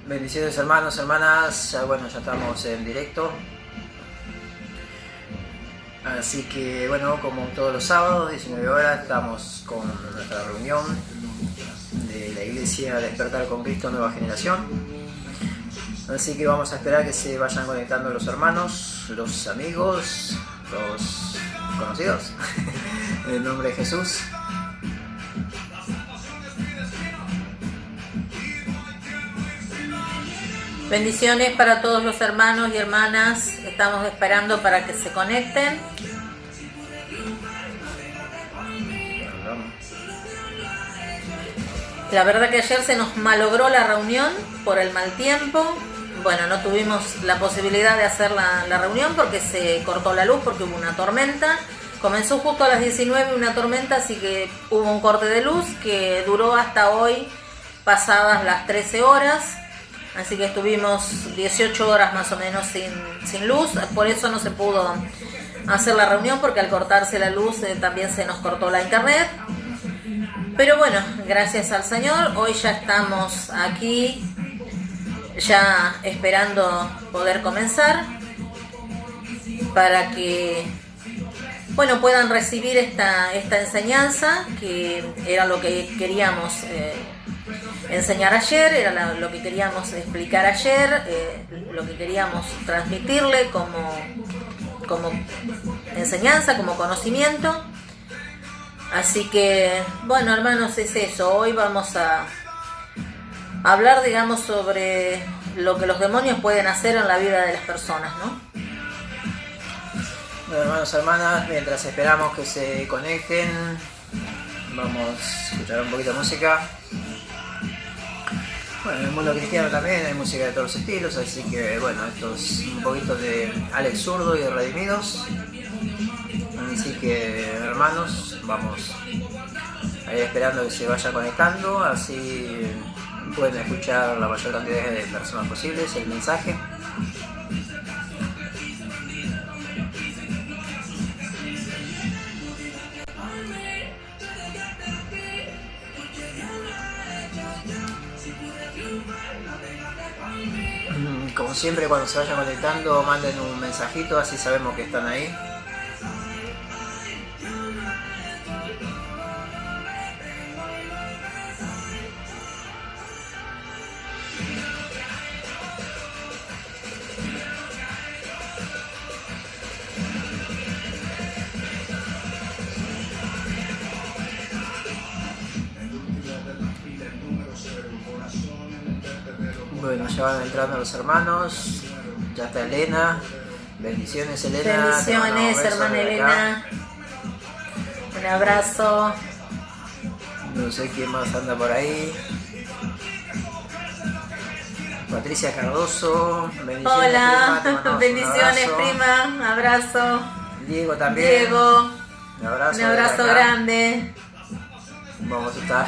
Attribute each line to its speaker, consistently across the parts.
Speaker 1: Bendiciones hermanos, hermanas, bueno, ya estamos en directo. Así que bueno, como todos los sábados, 19 horas, estamos con nuestra reunión de la Iglesia Despertar con Cristo Nueva Generación. Así que vamos a esperar que se vayan conectando los hermanos, los amigos, los conocidos, en el nombre de Jesús.
Speaker 2: Bendiciones para todos los hermanos y hermanas. Estamos esperando para que se conecten. La verdad que ayer se nos malogró la reunión por el mal tiempo. Bueno, no tuvimos la posibilidad de hacer la reunión porque se cortó la luz, porque hubo una tormenta. Comenzó justo a las 19 una tormenta, así que hubo un corte de luz que duró hasta hoy, pasadas las 13 horas. Así que estuvimos 18 horas más o menos sin luz. Por eso no se pudo hacer la reunión, porque al cortarse la luz también se nos cortó la internet. Pero bueno, gracias al Señor, hoy ya estamos aquí, ya esperando poder comenzar, para que bueno, puedan recibir esta enseñanza, que era lo que queríamos enseñar ayer, era lo que queríamos explicar ayer, lo que queríamos transmitirle como enseñanza, como conocimiento. Así que, bueno, hermanos, es eso. Hoy vamos a hablar, digamos, sobre lo que los demonios pueden hacer en la vida de las personas, ¿no?
Speaker 1: Bueno, hermanos, hermanas, mientras esperamos que se conecten, vamos a escuchar un poquito de música. Bueno, en el mundo cristiano también hay música de todos los estilos, así que bueno, esto es un poquito de Alex Zurdo y de Redimidos. Así que hermanos, vamos a ir esperando que se vaya conectando, así pueden escuchar la mayor cantidad de personas posibles el mensaje. Como siempre, cuando se vayan conectando, manden un mensajito, así sabemos que están ahí. Bueno, ya van entrando los hermanos, ya está Elena. Bendiciones, Elena.
Speaker 2: Bendiciones, hermana Elena. Un abrazo.
Speaker 1: No sé quién más anda por ahí. Patricia Cardoso. Bendiciones,
Speaker 2: hola,
Speaker 1: prima,
Speaker 2: bendiciones, prima. Abrazo.
Speaker 1: Diego también.
Speaker 2: Diego.
Speaker 1: Un abrazo
Speaker 2: Grande.
Speaker 1: Vamos a estar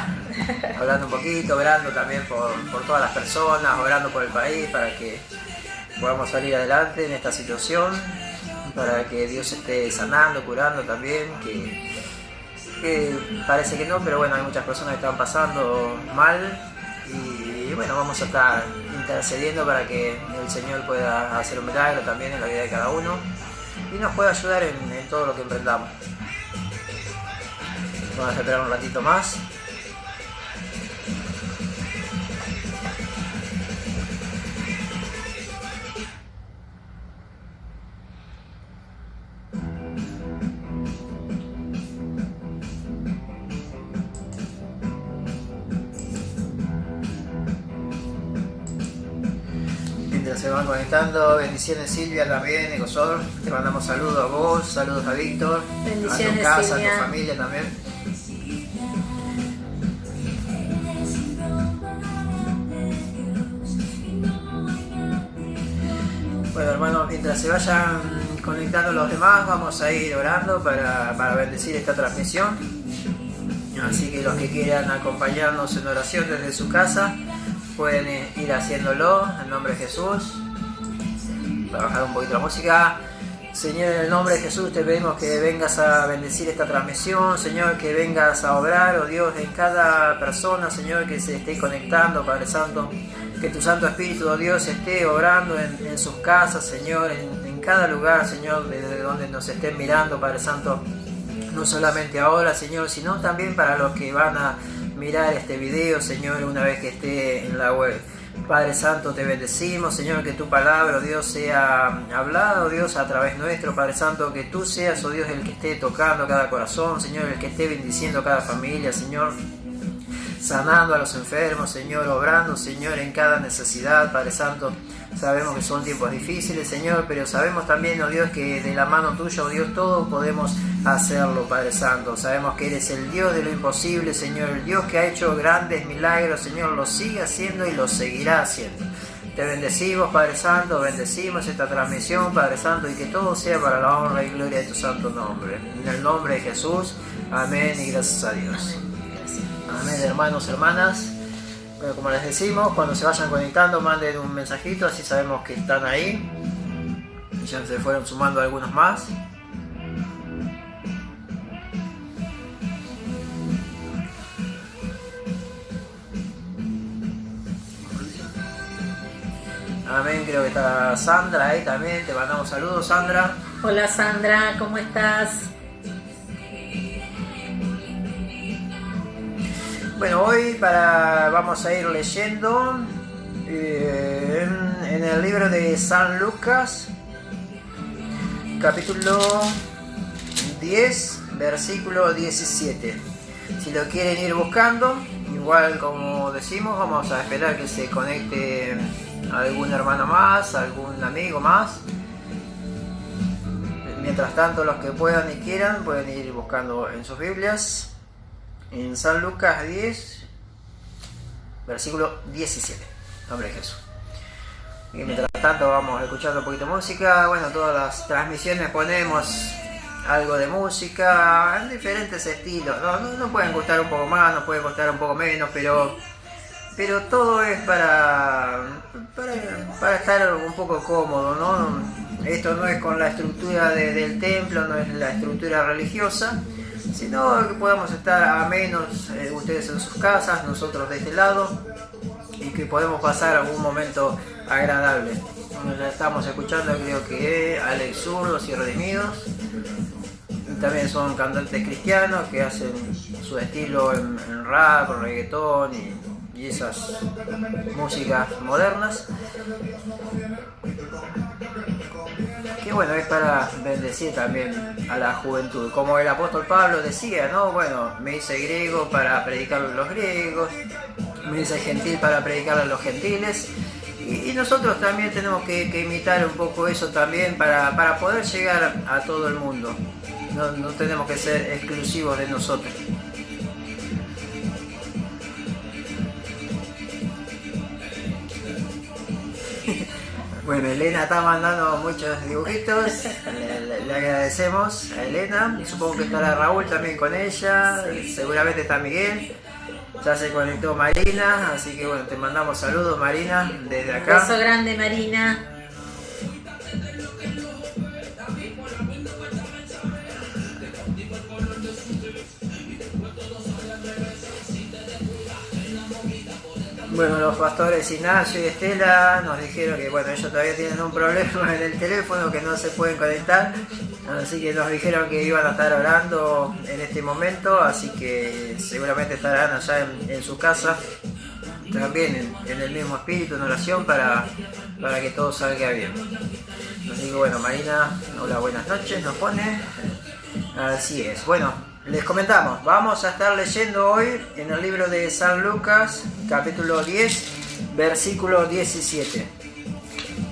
Speaker 1: hablando un poquito, orando también por todas las personas, orando por el país, para que podamos salir adelante en esta situación, para que Dios esté sanando, curando también, que parece que no, pero bueno, hay muchas personas que están pasando mal, y bueno, vamos a estar intercediendo para que el Señor pueda hacer un milagro también en la vida de cada uno y nos pueda ayudar en todo lo que emprendamos. Vamos a esperar un ratito más. Mientras se van conectando, bendiciones Silvia también, Ecosol, te mandamos saludos a vos, saludos a Víctor,
Speaker 2: bendiciones,
Speaker 1: a tu casa,
Speaker 2: Silvia.
Speaker 1: a tu familia también. Bueno, hermanos, mientras se vayan conectando los demás, vamos a ir orando para bendecir esta transmisión. Así que los que quieran acompañarnos en oración desde su casa, pueden ir haciéndolo en nombre de Jesús. Voy a bajar un poquito la música. Señor, en el nombre de Jesús te pedimos que vengas a bendecir esta transmisión, Señor, que vengas a obrar, oh Dios, en cada persona, Señor, que se esté conectando, Padre Santo. Que tu Santo Espíritu, oh Dios, esté obrando en sus casas, Señor, en cada lugar, Señor, desde donde nos estén mirando, Padre Santo. No solamente ahora, Señor, sino también para los que van a mirar este video, Señor, una vez que esté en la web. Padre Santo, te bendecimos, Señor, que tu palabra, oh Dios, sea hablada, oh Dios, a través nuestro, Padre Santo, que tú seas, oh Dios, el que esté tocando cada corazón, Señor, el que esté bendiciendo cada familia, Señor, sanando a los enfermos, Señor, obrando, Señor, en cada necesidad, Padre Santo. Sabemos que son tiempos difíciles, Señor, pero sabemos también, oh Dios, que de la mano tuya, oh Dios, todos podemos hacerlo, Padre Santo. Sabemos que eres el Dios de lo imposible, Señor, el Dios que ha hecho grandes milagros, Señor, lo sigue haciendo y lo seguirá haciendo. Te bendecimos, Padre Santo, bendecimos esta transmisión, Padre Santo, y que todo sea para la honra y gloria de tu santo nombre. En el nombre de Jesús, amén y gracias a Dios. Amén, hermanos, hermanas. Bueno, como les decimos, cuando se vayan conectando, manden un mensajito, así sabemos que están ahí. Ya se fueron sumando algunos más. Amén, creo que está Sandra ahí también. Te mandamos saludos, Sandra.
Speaker 2: Hola Sandra, ¿cómo estás?
Speaker 1: Bueno, hoy vamos a ir leyendo en el libro de San Lucas, capítulo 10, versículo 17. Si lo quieren ir buscando, igual como decimos, vamos a esperar que se conecte algún hermano más, algún amigo más. Mientras tanto, los que puedan y quieran pueden ir buscando en sus Biblias. En San Lucas 10, versículo 17, nombre de Jesús. Y mientras tanto vamos escuchando un poquito de música. Bueno, todas las transmisiones ponemos algo de música en diferentes estilos. No pueden gustar un poco más, no pueden gustar un poco menos, pero todo es para estar un poco cómodo, ¿no? Esto no es con la estructura del templo, no es la estructura religiosa, sino que podamos estar amenos, ustedes en sus casas, nosotros de este lado, y que podemos pasar algún momento agradable. Estamos escuchando, creo que Alex Zurdos y Redimidos, y también son cantantes cristianos que hacen su estilo en rap, reggaetón y esas músicas modernas. Que bueno, es para bendecir también a la juventud, como el apóstol Pablo decía, ¿no? Bueno, me hice griego para predicar a los griegos, me hice gentil para predicar a los gentiles, y nosotros también tenemos que imitar un poco eso también para poder llegar a todo el mundo. No tenemos que ser exclusivos de nosotros. Bueno, Elena está mandando muchos dibujitos, le agradecemos a Elena, supongo que estará Raúl también con ella, seguramente está Miguel, ya se conectó Marina, así que bueno, te mandamos saludos Marina, desde acá.
Speaker 2: Un beso grande Marina.
Speaker 1: Bueno, los pastores Ignacio y Estela nos dijeron que bueno, ellos todavía tienen un problema en el teléfono, que no se pueden conectar, así que nos dijeron que iban a estar orando en este momento, así que seguramente estarán allá en su casa, también en el mismo espíritu, en oración, para que todo salga bien. Así que bueno, Marina, hola, buenas noches, nos pone, así es. Bueno, les comentamos, vamos a estar leyendo hoy en el libro de San Lucas, capítulo 10, versículo 17.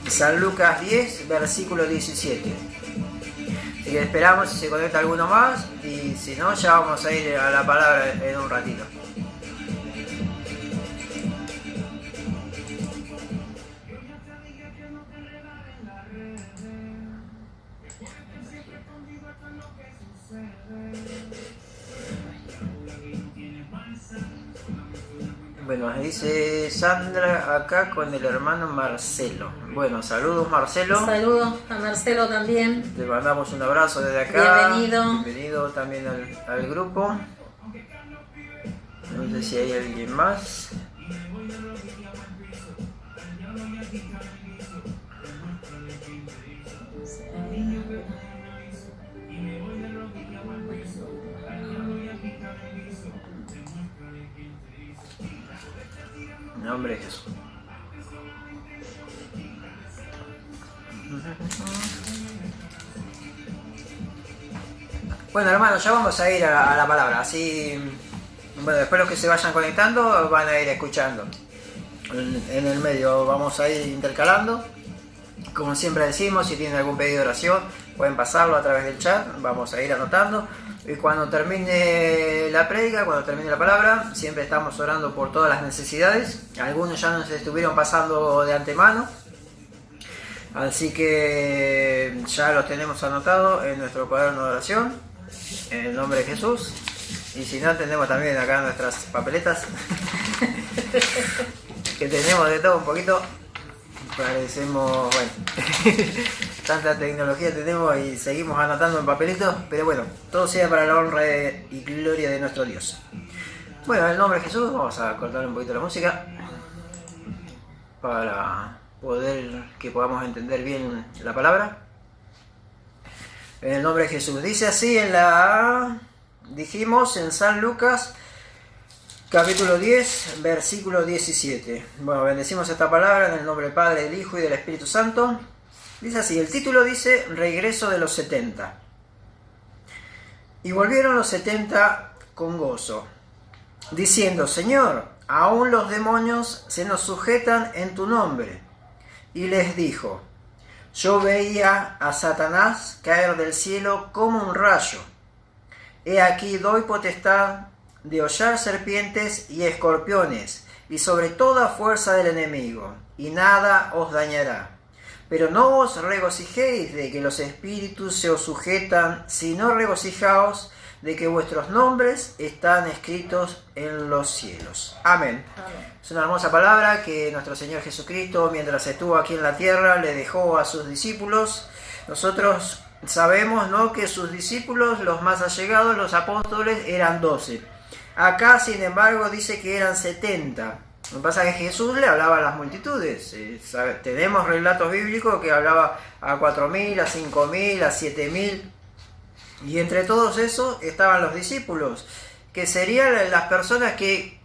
Speaker 1: San Lucas 10, versículo 17. Así que esperamos si se conecta alguno más, y si no, ya vamos a ir a la palabra en un ratito. Bueno, dice Sandra acá con el hermano Marcelo. Bueno, saludos Marcelo.
Speaker 2: Saludos a Marcelo también.
Speaker 1: Le mandamos un abrazo desde acá.
Speaker 2: Bienvenido.
Speaker 1: Bienvenido también al grupo. No sé si hay alguien más. En nombre de Jesús. Bueno, hermanos, ya vamos a ir a la palabra. Así, bueno, después los que se vayan conectando van a ir escuchando. En el medio vamos a ir intercalando. Como siempre decimos, si tienen algún pedido de oración, pueden pasarlo a través del chat. Vamos a ir anotando. Y cuando termine la prédica, cuando termine la palabra, siempre estamos orando por todas las necesidades. Algunos ya nos estuvieron pasando de antemano. Así que ya los tenemos anotados en nuestro cuaderno de oración, en el nombre de Jesús. Y si no, tenemos también acá nuestras papeletas, que tenemos de todo un poquito. Parecemos, bueno, tanta tecnología tenemos y seguimos anotando en papelitos, pero bueno, todo sea para la honra y gloria de nuestro Dios. Bueno, en el nombre de Jesús, vamos a cortar un poquito la música para poder que podamos entender bien la palabra. En el nombre de Jesús. Dice así dijimos en San Lucas capítulo 10, versículo 17. Bueno, bendecimos esta palabra en el nombre del Padre, del Hijo y del Espíritu Santo. Dice así, el título dice Regreso de los 70. Y volvieron los 70 con gozo, diciendo, Señor, aún los demonios se nos sujetan en tu nombre. Y les dijo, yo veía a Satanás caer del cielo como un rayo. He aquí doy potestad de hollar serpientes y escorpiones, y sobre toda fuerza del enemigo, y nada os dañará. Pero no os regocijéis de que los espíritus se os sujetan, sino regocijaos de que vuestros nombres están escritos en los cielos. Amén. Amén. Es una hermosa palabra que nuestro Señor Jesucristo, mientras estuvo aquí en la tierra, le dejó a sus discípulos. Nosotros sabemos, ¿no?, que sus discípulos, los más allegados, los apóstoles, eran 12. Acá, sin embargo, dice que eran 70. Lo que pasa es que Jesús le hablaba a las multitudes. Tenemos relatos bíblicos que hablaba a 4.000, a 5.000, a 7.000. Y entre todos esos estaban los discípulos, que serían las personas que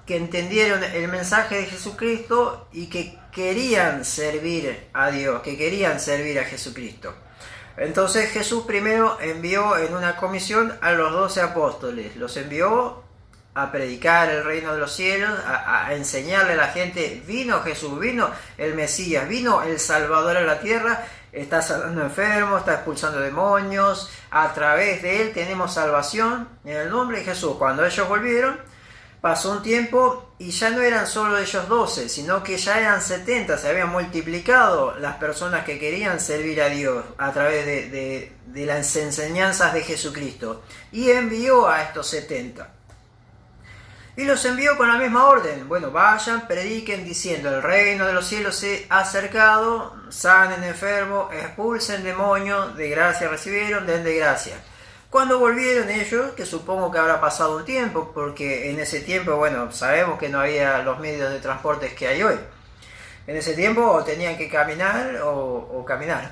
Speaker 1: entendieron el mensaje de Jesucristo y que querían servir a Dios, que querían servir a Jesucristo. Entonces Jesús primero envió en una comisión a los 12 apóstoles. Los envió a predicar el reino de los cielos, a enseñarle a la gente, vino Jesús, vino el Mesías, vino el Salvador a la tierra, está sanando enfermos, está expulsando demonios, a través de él tenemos salvación en el nombre de Jesús. Cuando ellos volvieron, pasó un tiempo y ya no eran solo ellos 12, sino que ya eran 70, se habían multiplicado las personas que querían servir a Dios a través de las enseñanzas de Jesucristo, y envió a estos 70. Y los envió con la misma orden. Bueno, vayan, prediquen diciendo, el reino de los cielos se ha acercado, sanen enfermos, expulsen demonios, de gracia recibieron, den de gracia. Cuando volvieron ellos, que supongo que habrá pasado un tiempo, porque en ese tiempo, bueno, sabemos que no había los medios de transporte que hay hoy. En ese tiempo o tenían que caminar o caminar,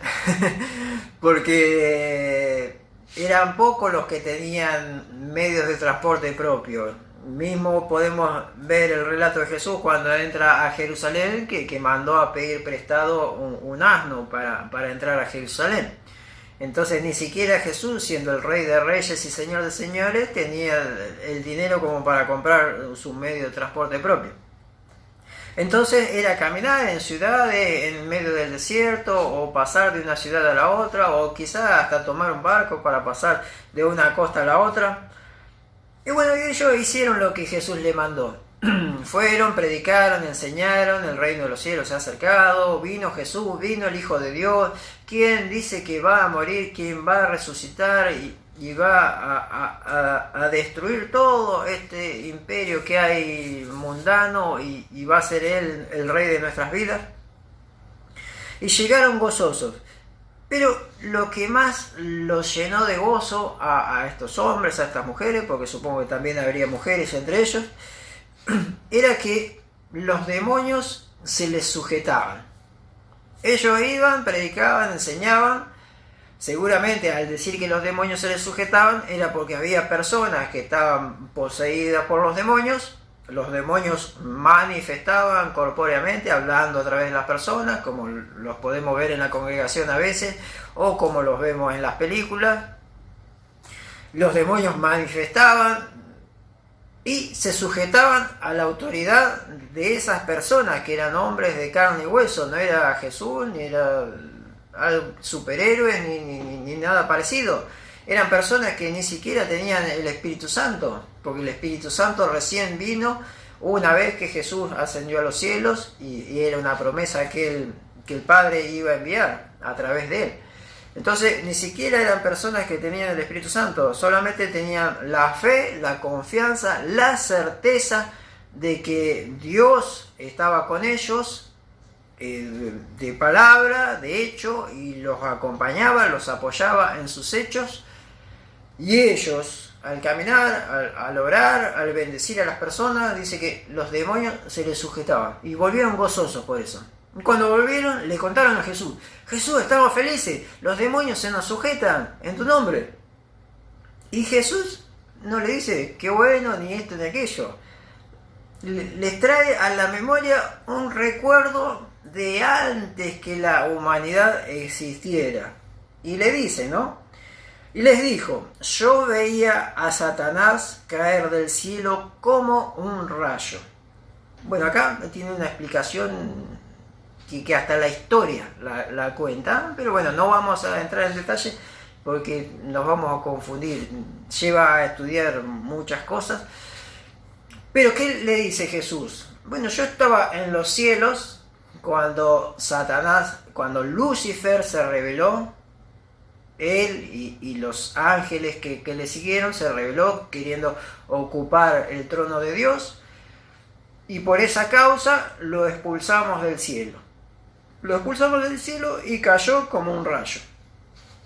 Speaker 1: porque eran pocos los que tenían medios de transporte propios. Mismo podemos ver el relato de Jesús cuando entra a Jerusalén, que mandó a pedir prestado un asno para entrar a Jerusalén. Entonces ni siquiera Jesús, siendo el Rey de Reyes y Señor de Señores, tenía el dinero como para comprar su medio de transporte propio. Entonces era caminar en ciudades, en medio del desierto, o pasar de una ciudad a la otra, o quizás hasta tomar un barco para pasar de una costa a la otra. Y bueno, ellos hicieron lo que Jesús le mandó. Fueron, predicaron, enseñaron, el reino de los cielos se ha acercado, vino Jesús, vino el Hijo de Dios, quien dice que va a morir, quien va a resucitar y va a destruir todo este imperio que hay mundano y va a ser Él el Rey de nuestras vidas. Y llegaron gozosos. Pero lo que más los llenó de gozo a estos hombres, a estas mujeres, porque supongo que también habría mujeres entre ellos, era que los demonios se les sujetaban. Ellos iban, predicaban, enseñaban. Seguramente al decir que los demonios se les sujetaban era porque había personas que estaban poseídas por los demonios manifestaban corpóreamente, hablando a través de las personas, como los podemos ver en la congregación a veces, o como los vemos en las películas. Los demonios manifestaban y se sujetaban a la autoridad de esas personas que eran hombres de carne y hueso. No era Jesús, ni era superhéroes, ni nada parecido. Eran personas que ni siquiera tenían el Espíritu Santo, porque el Espíritu Santo recién vino una vez que Jesús ascendió a los cielos y era una promesa que el Padre iba a enviar a través de él. Entonces ni siquiera eran personas que tenían el Espíritu Santo, solamente tenían la fe, la confianza, la certeza de que Dios estaba con ellos, de palabra, de hecho, y los acompañaba, los apoyaba en sus hechos. Y ellos, al caminar, al orar, al bendecir a las personas, dice que los demonios se les sujetaban y volvieron gozosos por eso. Y cuando volvieron, le contaron a Jesús: Jesús, estamos felices, los demonios se nos sujetan en tu nombre. Y Jesús no le dice qué bueno, ni esto ni aquello. Les trae a la memoria un recuerdo de antes que la humanidad existiera. Y le dice, ¿no? Y les dijo: yo veía a Satanás caer del cielo como un rayo. Bueno, acá tiene una explicación que hasta la historia la cuenta, pero bueno, no vamos a entrar en detalle porque nos vamos a confundir. Lleva a estudiar muchas cosas. Pero ¿qué le dice Jesús? Bueno, yo estaba en los cielos cuando Lucifer se rebeló. Él y los ángeles que le siguieron se rebeló queriendo ocupar el trono de Dios, y por esa causa lo expulsamos del cielo. Lo expulsamos del cielo y cayó como un rayo.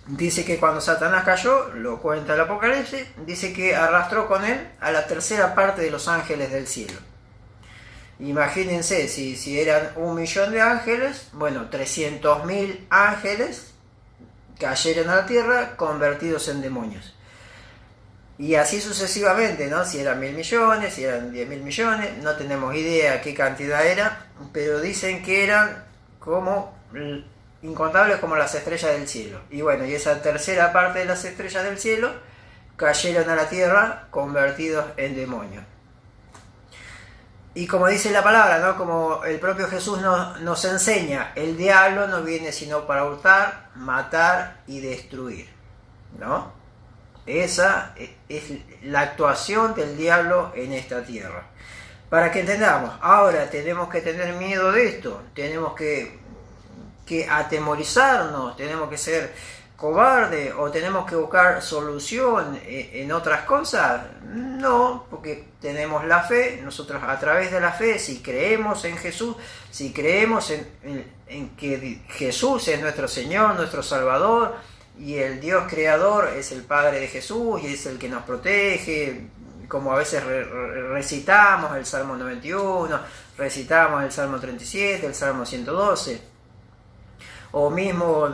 Speaker 1: Dice que cuando Satanás cayó, lo cuenta el Apocalipsis, dice que arrastró con él a la tercera parte de los ángeles del cielo. Imagínense, si eran 1.000.000 de ángeles, bueno, 300.000 ángeles cayeron a la tierra convertidos en demonios. Y así sucesivamente, ¿no? Si eran 1.000 millones, si eran 10.000 millones, no tenemos idea qué cantidad era, pero dicen que eran como incontables como las estrellas del cielo. Y bueno, y esa tercera parte de las estrellas del cielo cayeron a la tierra convertidos en demonios. Y como dice la palabra, ¿no? Como el propio Jesús nos enseña, el diablo no viene sino para hurtar, matar y destruir, ¿no? Esa es la actuación del diablo en esta tierra. Para que entendamos, ahora tenemos que tener miedo de esto, tenemos que atemorizarnos, tenemos que ser cobardes o tenemos que buscar solución en otras cosas. No, porque tenemos la fe. Nosotros a través de la fe, si creemos en Jesús, si creemos en que Jesús es nuestro Señor, nuestro Salvador, y el Dios Creador es el Padre de Jesús y es el que nos protege, como a veces recitamos el Salmo 91, recitamos el Salmo 37, el Salmo 112, o mismo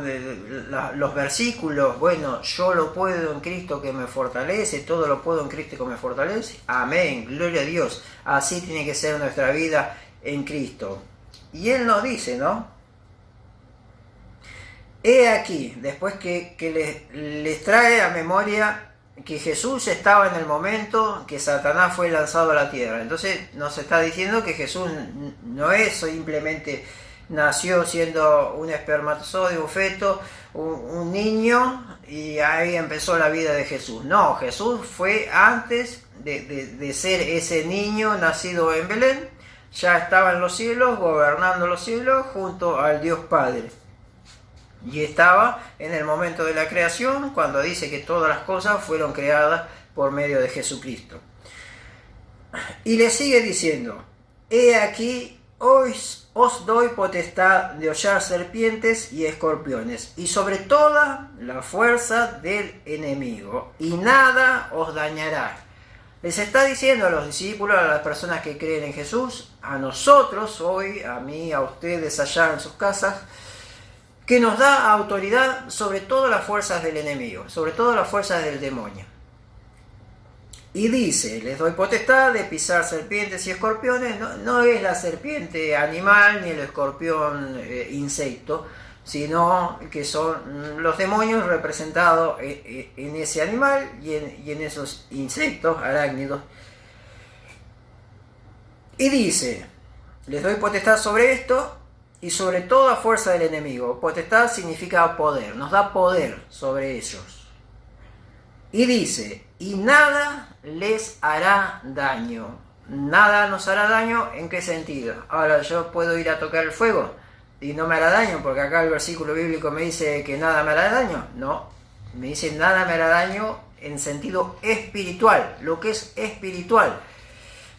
Speaker 1: los versículos, bueno, yo lo puedo en Cristo que me fortalece, todo lo puedo en Cristo que me fortalece, amén, gloria a Dios. Así tiene que ser nuestra vida en Cristo. Y Él nos dice, ¿no? He aquí, después que les trae a memoria que Jesús estaba en el momento que Satanás fue lanzado a la tierra. Entonces nos está diciendo que Jesús no es simplemente nació siendo un espermatozoide, un feto, un niño, y ahí empezó la vida de Jesús. No, Jesús fue antes de ser ese niño nacido en Belén, ya estaba en los cielos, gobernando los cielos junto al Dios Padre. Y estaba en el momento de la creación, cuando dice que todas las cosas fueron creadas por medio de Jesucristo. Y le sigue diciendo: he aquí, hoy os doy potestad de hollar serpientes y escorpiones, y sobre toda la fuerza del enemigo, y nada os dañará. Les está diciendo a los discípulos, a las personas que creen en Jesús, a nosotros hoy, a mí, a ustedes allá en sus casas, que nos da autoridad sobre todas las fuerzas del enemigo, sobre todas las fuerzas del demonio. Y dice, les doy potestad de pisar serpientes y escorpiones. No es la serpiente animal ni el escorpión insecto, sino que son los demonios representados en ese animal y en esos insectos arácnidos. Y dice, les doy potestad sobre esto y sobre toda fuerza del enemigo. Potestad significa poder, nos da poder sobre ellos. Y dice, y nada les hará daño. Nada nos hará daño, ¿en qué sentido? Ahora, ¿yo puedo ir a tocar el fuego y no me hará daño? Porque acá el versículo bíblico me dice que nada me hará daño. No, me dice nada me hará daño en sentido espiritual, lo que es espiritual.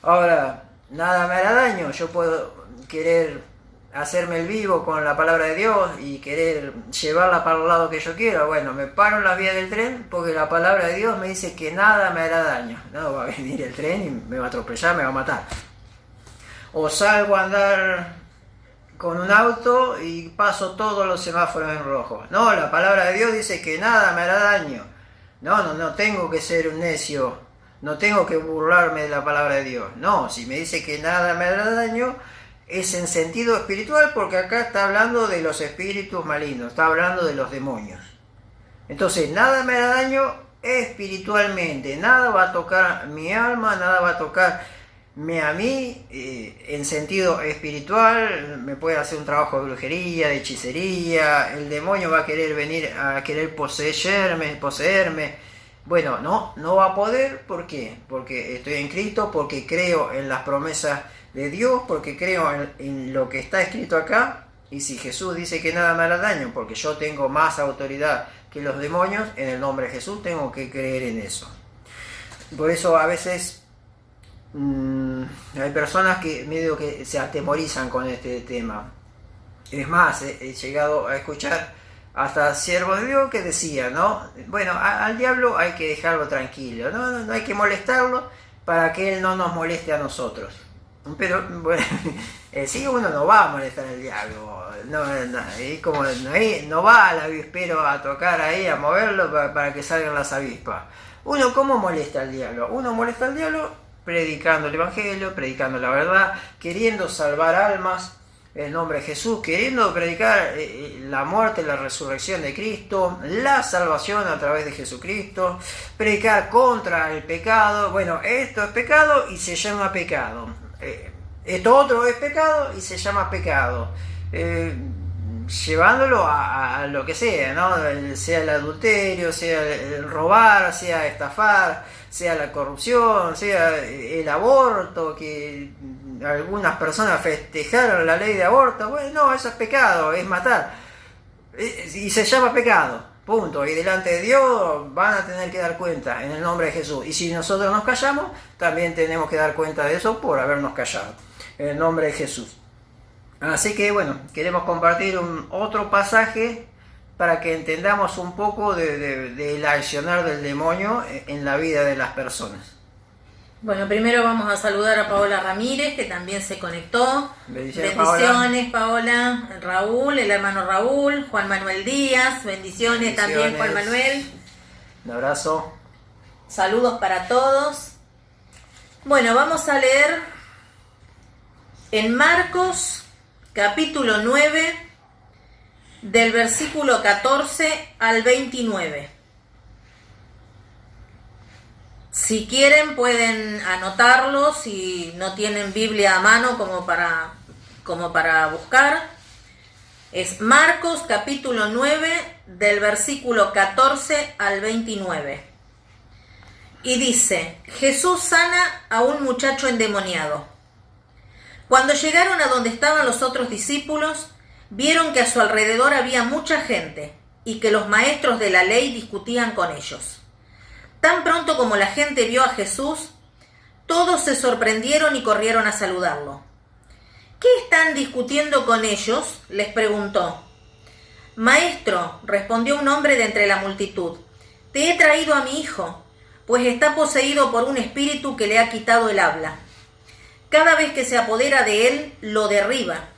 Speaker 1: Ahora, nada me hará daño, yo puedo querer hacerme el vivo con la palabra de Dios y querer llevarla para el lado que yo quiera. Bueno, me paro en las vías del tren porque la palabra de Dios me dice que nada me hará daño. No va a venir el tren y me va a atropellar, me va a matar. O salgo a andar con un auto y paso todos los semáforos en rojo. No, la palabra de Dios dice que nada me hará daño. No tengo que ser un necio, no tengo que burlarme de la palabra de Dios. No, si me dice que nada me hará daño, es en sentido espiritual, porque acá está hablando de los espíritus malignos, está hablando de los demonios. Entonces, nada me hará daño espiritualmente, nada va a tocar mi alma, nada va a tocarme a mí en sentido espiritual. Me puede hacer un trabajo de brujería, de hechicería, el demonio va a querer venir a querer poseerme. Bueno, no va a poder. ¿Por qué? Porque estoy en Cristo, porque creo en las promesas de Dios, porque creo en lo que está escrito acá. Y si Jesús dice que nada me hará daño, porque yo tengo más autoridad que los demonios, en el nombre de Jesús tengo que creer en eso. Por eso a veces hay personas que medio que se atemorizan con este tema. Es más, he llegado a escuchar hasta siervos de Dios que decían, ¿no? Bueno, al diablo hay que dejarlo tranquilo, no hay que molestarlo para que él no nos moleste a nosotros. Pero bueno, sí, uno no va a molestar al diablo, no va al avispero a tocar ahí, a moverlo para que salgan las avispas. Uno, ¿cómo molesta al diablo? Uno molesta al diablo predicando el evangelio, predicando la verdad, queriendo salvar almas en el nombre de Jesús, queriendo predicar la muerte, la resurrección de Cristo, la salvación a través de Jesucristo, predicar contra el pecado. Bueno, esto es pecado y se llama pecado. Esto otro es pecado y se llama pecado. Llevándolo a lo que sea, ¿no? Sea el adulterio, sea el robar, sea estafar, sea la corrupción, sea el aborto, que algunas personas festejaron la ley de aborto. Bueno, no, eso es pecado, es matar. Y se llama pecado, punto. Y delante de Dios van a tener que dar cuenta en el nombre de Jesús. Y si nosotros nos callamos, también tenemos que dar cuenta de eso por habernos callado, en el nombre de Jesús. Así que bueno, queremos compartir otro pasaje para que entendamos un poco del accionar del demonio en la vida de las personas.
Speaker 2: Bueno, primero vamos a saludar a Paola Ramírez, que también se conectó.
Speaker 1: Bendiciones,
Speaker 2: Paola. Raúl, el hermano Raúl, Juan Manuel Díaz, bendiciones también, Juan Manuel.
Speaker 1: Un abrazo.
Speaker 2: Saludos para todos. Bueno, vamos a leer en Marcos capítulo 9, del versículo 14 al 29. Si quieren pueden anotarlo, si no tienen Biblia a mano como para buscar. Es Marcos capítulo 9, del versículo 14 al 29. Y dice, Jesús sana a un muchacho endemoniado. Cuando llegaron a donde estaban los otros discípulos, vieron que a su alrededor había mucha gente y que los maestros de la ley discutían con ellos. Tan pronto como la gente vio a Jesús, todos se sorprendieron y corrieron a saludarlo. ¿Qué están discutiendo con ellos?, les preguntó. Maestro, respondió un hombre de entre la multitud, te he traído a mi hijo, pues está poseído por un espíritu que le ha quitado el habla. Cada vez que se apodera de él, lo derriba,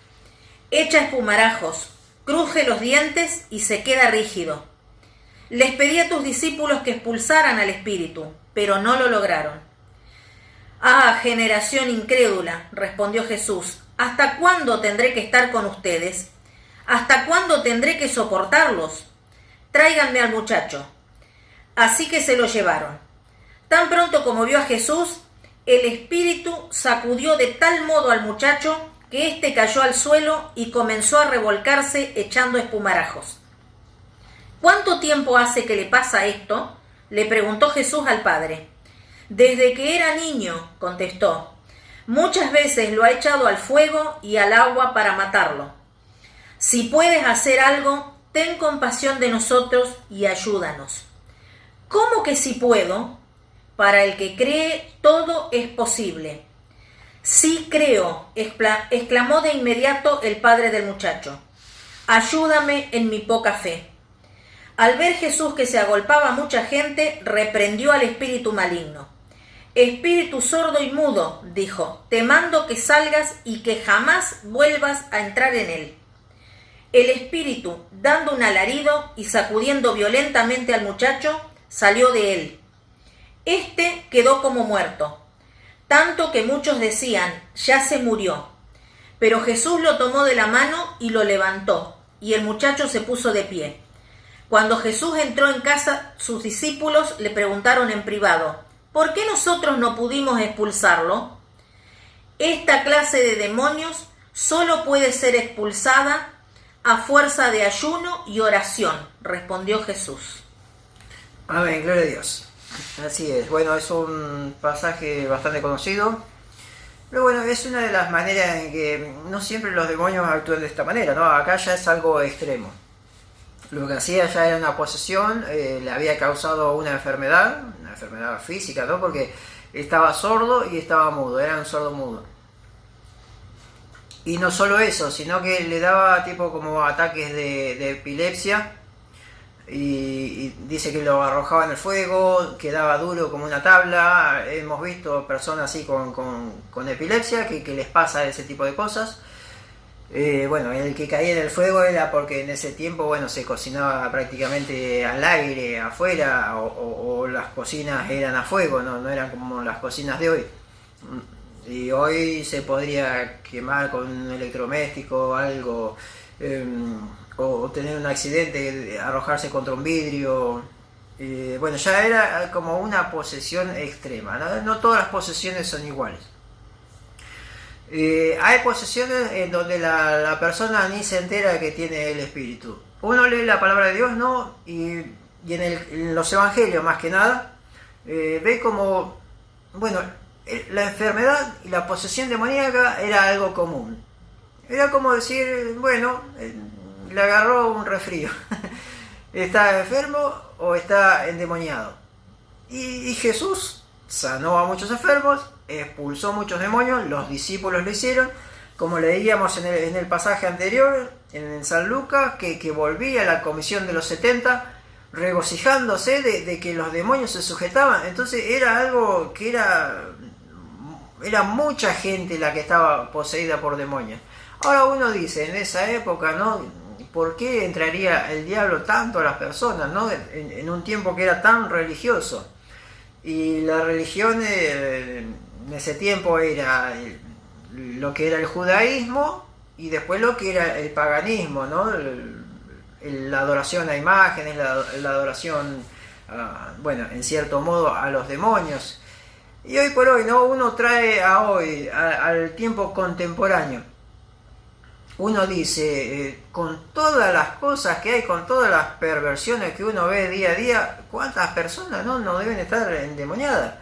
Speaker 2: echa espumarajos cruje los dientes y se queda rígido. Les pedí a tus discípulos que expulsaran al espíritu, pero no lo lograron. Ah, generación incrédula, respondió Jesús, ¿hasta cuándo tendré que estar con ustedes? ¿Hasta cuándo tendré que soportarlos? Tráiganme al muchacho. Así que se lo llevaron. Tan pronto como vio a Jesús, el espíritu sacudió de tal modo al muchacho que éste cayó al suelo y comenzó a revolcarse echando espumarajos. ¿Cuánto tiempo hace que le pasa esto?, le preguntó Jesús al padre. Desde que era niño, contestó. Muchas veces lo ha echado al fuego y al agua para matarlo. Si puedes hacer algo, ten compasión de nosotros y ayúdanos. ¿Cómo que si puedo? Para el que cree, todo es posible. Sí creo, exclamó de inmediato el padre del muchacho. Ayúdame en mi poca fe. Al ver Jesús que se agolpaba mucha gente, reprendió al espíritu maligno. Espíritu sordo y mudo, dijo, te mando que salgas y que jamás vuelvas a entrar en él. El espíritu, dando un alarido y sacudiendo violentamente al muchacho, salió de él. Este quedó como muerto, tanto que muchos decían, ya se murió. Pero Jesús lo tomó de la mano y lo levantó, y el muchacho se puso de pie. Cuando Jesús entró en casa, sus discípulos le preguntaron en privado, ¿por qué nosotros no pudimos expulsarlo? Esta clase de demonios solo puede ser expulsada a fuerza de ayuno y oración, respondió Jesús.
Speaker 1: Amén, gloria a Dios. Así es. Bueno, es un pasaje bastante conocido. Pero bueno, es una de las maneras en que no siempre los demonios actúan de esta manera, ¿no? Acá ya es algo extremo. Lo que hacía ya era una posesión, le había causado una enfermedad física, ¿no? Porque estaba sordo y estaba mudo, era un sordo mudo. Y no solo eso, sino que le daba tipo como ataques de epilepsia. Y dice que lo arrojaba en el fuego, quedaba duro como una tabla. Hemos visto personas así con epilepsia que les pasa ese tipo de cosas. Bueno, el que caía en el fuego era porque en ese tiempo, bueno, se cocinaba prácticamente al aire, afuera, o las cocinas eran a fuego, no eran como las cocinas de hoy. Y hoy se podría quemar con un electrodoméstico, algo, o tener un accidente, arrojarse contra un vidrio. Bueno, ya era como una posesión extrema, ¿no? No todas las posesiones son iguales. Hay posesiones en donde la persona ni se entera que tiene el espíritu. Uno lee la palabra de Dios, ¿no? Y en los evangelios más que nada, ve como, bueno, la enfermedad y la posesión demoníaca era algo común. Era como decir, bueno, le agarró un resfrío. ¿Está enfermo o está endemoniado? Y Jesús sanó a muchos enfermos, expulsó muchos demonios, los discípulos lo hicieron, como leíamos en el pasaje anterior, en San Lucas, que volvía a la comisión de los 70, regocijándose de que los demonios se sujetaban. Entonces era algo que era mucha gente la que estaba poseída por demonios. Ahora uno dice, en esa época, ¿no? ¿Por qué entraría el diablo tanto a las personas, ¿no? En un tiempo que era tan religioso. Y la religión en ese tiempo era lo que era el judaísmo y después lo que era el paganismo, ¿no? La adoración a imágenes, la adoración, bueno, en cierto modo a los demonios. Y hoy por hoy, ¿no? Uno trae a hoy, al tiempo contemporáneo. Uno dice, con todas las cosas que hay, con todas las perversiones que uno ve día a día, ¿cuántas personas no deben estar endemoniadas?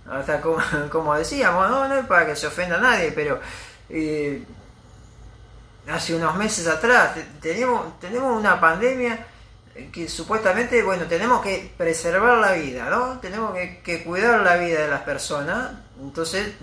Speaker 1: Hasta como decíamos, no es para que se ofenda a nadie, pero hace unos meses atrás tenemos una pandemia que supuestamente, bueno, tenemos que preservar la vida, ¿no? Tenemos que cuidar la vida de las personas. Entonces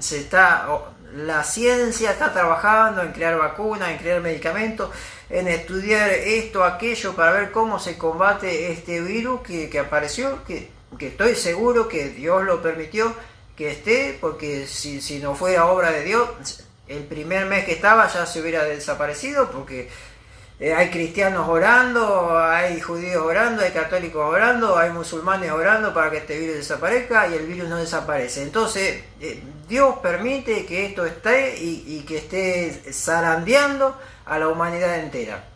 Speaker 1: la ciencia está trabajando en crear vacunas, en crear medicamentos, en estudiar esto, aquello, para ver cómo se combate este virus que apareció, que estoy seguro que Dios lo permitió que esté, porque si no fuera obra de Dios, el primer mes que estaba ya se hubiera desaparecido, porque Hay cristianos orando, hay judíos orando, hay católicos orando, hay musulmanes orando para que este virus desaparezca y el virus no desaparece. Entonces, Dios permite que esto esté y que esté zarandeando a la humanidad entera.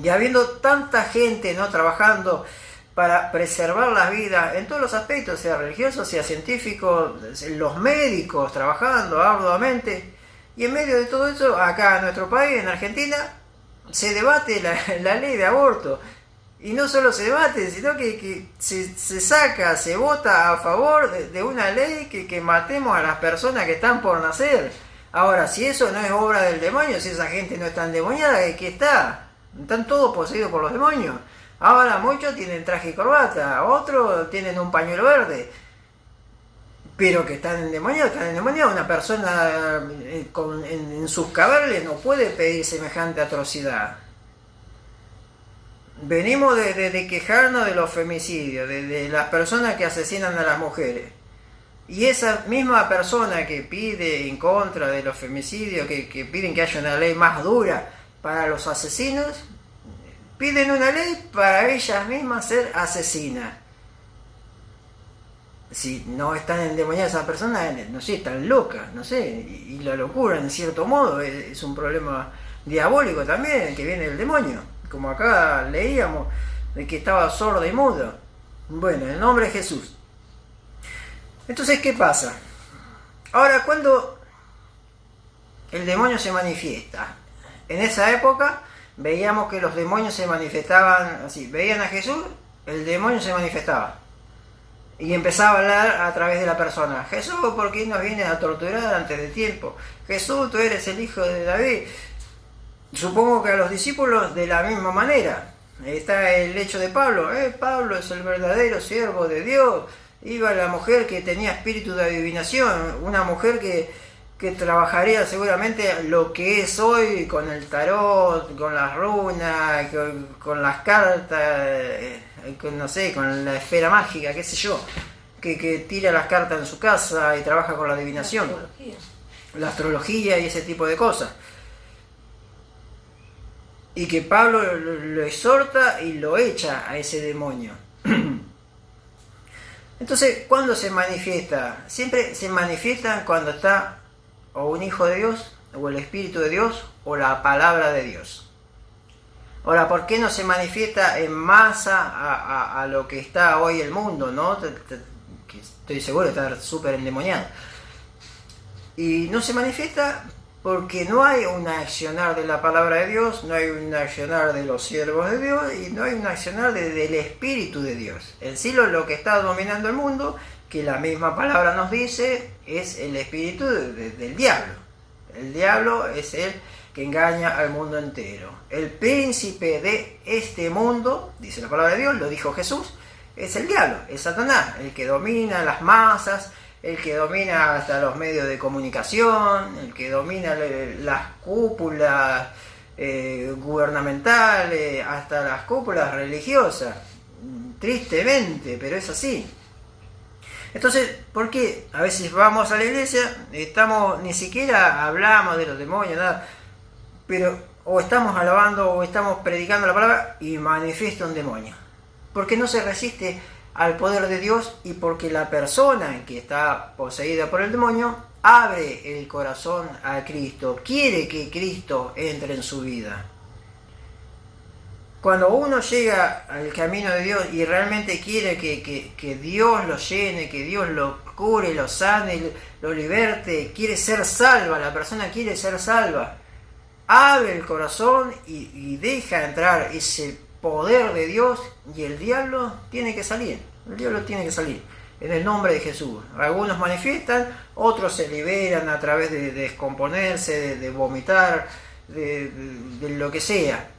Speaker 1: Y habiendo tanta gente no trabajando para preservar las vidas en todos los aspectos, sea religioso, sea científico, los médicos trabajando arduamente, y en medio de todo eso, acá en nuestro país, en Argentina, se debate la ley de aborto. Y no solo se debate, sino que se saca, se vota a favor de una ley que matemos a las personas que están por nacer. Ahora, si eso no es obra del demonio, si esa gente no está endemoniada, ¿qué está? Están todos poseídos por los demonios. Ahora muchos tienen traje y corbata, otros tienen un pañuelo verde. Pero que están endemoniados. Una persona en sus cabales no puede pedir semejante atrocidad. Venimos de quejarnos de los femicidios, de las personas que asesinan a las mujeres. Y esa misma persona que pide en contra de los femicidios, que piden que haya una ley más dura para los asesinos, piden una ley para ellas mismas ser asesinas. Si no están endemoniadas esas personas, no sé, están locas, no sé, y la locura en cierto modo es un problema diabólico también, que viene del demonio, como acá leíamos, de que estaba sordo y mudo. Bueno, en el nombre de Jesús. Entonces, ¿qué pasa? Ahora, cuando el demonio se manifiesta, en esa época veíamos que los demonios se manifestaban así, veían a Jesús, el demonio se manifestaba. Y empezaba a hablar a través de la persona. Jesús, ¿por qué nos vienes a torturar antes de tiempo? Jesús, tú eres el hijo de David. Supongo que a los discípulos de la misma manera. Está el hecho de Pablo. Pablo es el verdadero siervo de Dios. Iba la mujer que tenía espíritu de adivinación. Una mujer que trabajaría seguramente lo que es hoy con el tarot, con las runas, con las cartas, no sé, con la esfera mágica, qué sé yo, que tira las cartas en su casa y trabaja con la adivinación, la astrología y ese tipo de cosas. Y que Pablo lo exhorta y lo echa a ese demonio. Entonces, ¿cuándo se manifiesta? Siempre se manifiesta cuando está o un hijo de Dios, o el Espíritu de Dios, o la palabra de Dios. Ahora, ¿por qué no se manifiesta en masa a lo que está hoy el mundo, no? Que estoy seguro de estar súper endemoniado. Y no se manifiesta porque no hay un accionar de la palabra de Dios, no hay un accionar de los siervos de Dios, y no hay un accionar del Espíritu de Dios. En sí lo que está dominando el mundo, que la misma palabra nos dice, es el espíritu del diablo. El diablo es el que engaña al mundo entero. El príncipe de este mundo, dice la palabra de Dios, lo dijo Jesús, es el diablo, es Satanás, el que domina las masas, el que domina hasta los medios de comunicación, el que domina las cúpulas gubernamentales, hasta las cúpulas religiosas. Tristemente, pero es así. Entonces, ¿por qué a veces vamos a la iglesia, ni siquiera hablamos de los demonios, nada, pero o estamos alabando o estamos predicando la palabra y manifiesta un demonio? Porque no se resiste al poder de Dios y porque la persona que está poseída por el demonio abre el corazón a Cristo, quiere que Cristo entre en su vida. Cuando uno llega al camino de Dios y realmente quiere que Dios lo llene, que Dios lo cure, lo sane, lo liberte, quiere ser salva, la persona quiere ser salva, abre el corazón y deja entrar ese poder de Dios y el diablo tiene que salir. El diablo tiene que salir en el nombre de Jesús. Algunos manifiestan, otros se liberan a través de descomponerse, de vomitar, de lo que sea.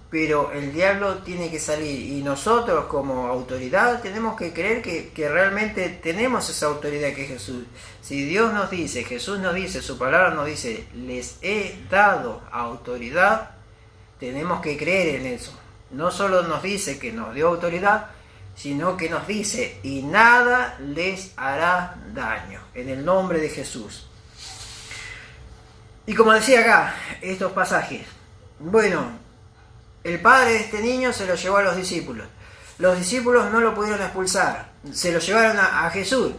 Speaker 1: Pero el diablo tiene que salir y nosotros como autoridad tenemos que creer que realmente tenemos esa autoridad que es Jesús. Si Dios nos dice, Jesús nos dice, su palabra nos dice, les he dado autoridad, tenemos que creer en eso. No solo nos dice que nos dio autoridad, sino que nos dice, y nada les hará daño, en el nombre de Jesús. Y como decía acá, estos pasajes, bueno, el padre de este niño se lo llevó a los discípulos. Los discípulos no lo pudieron expulsar, se lo llevaron a Jesús.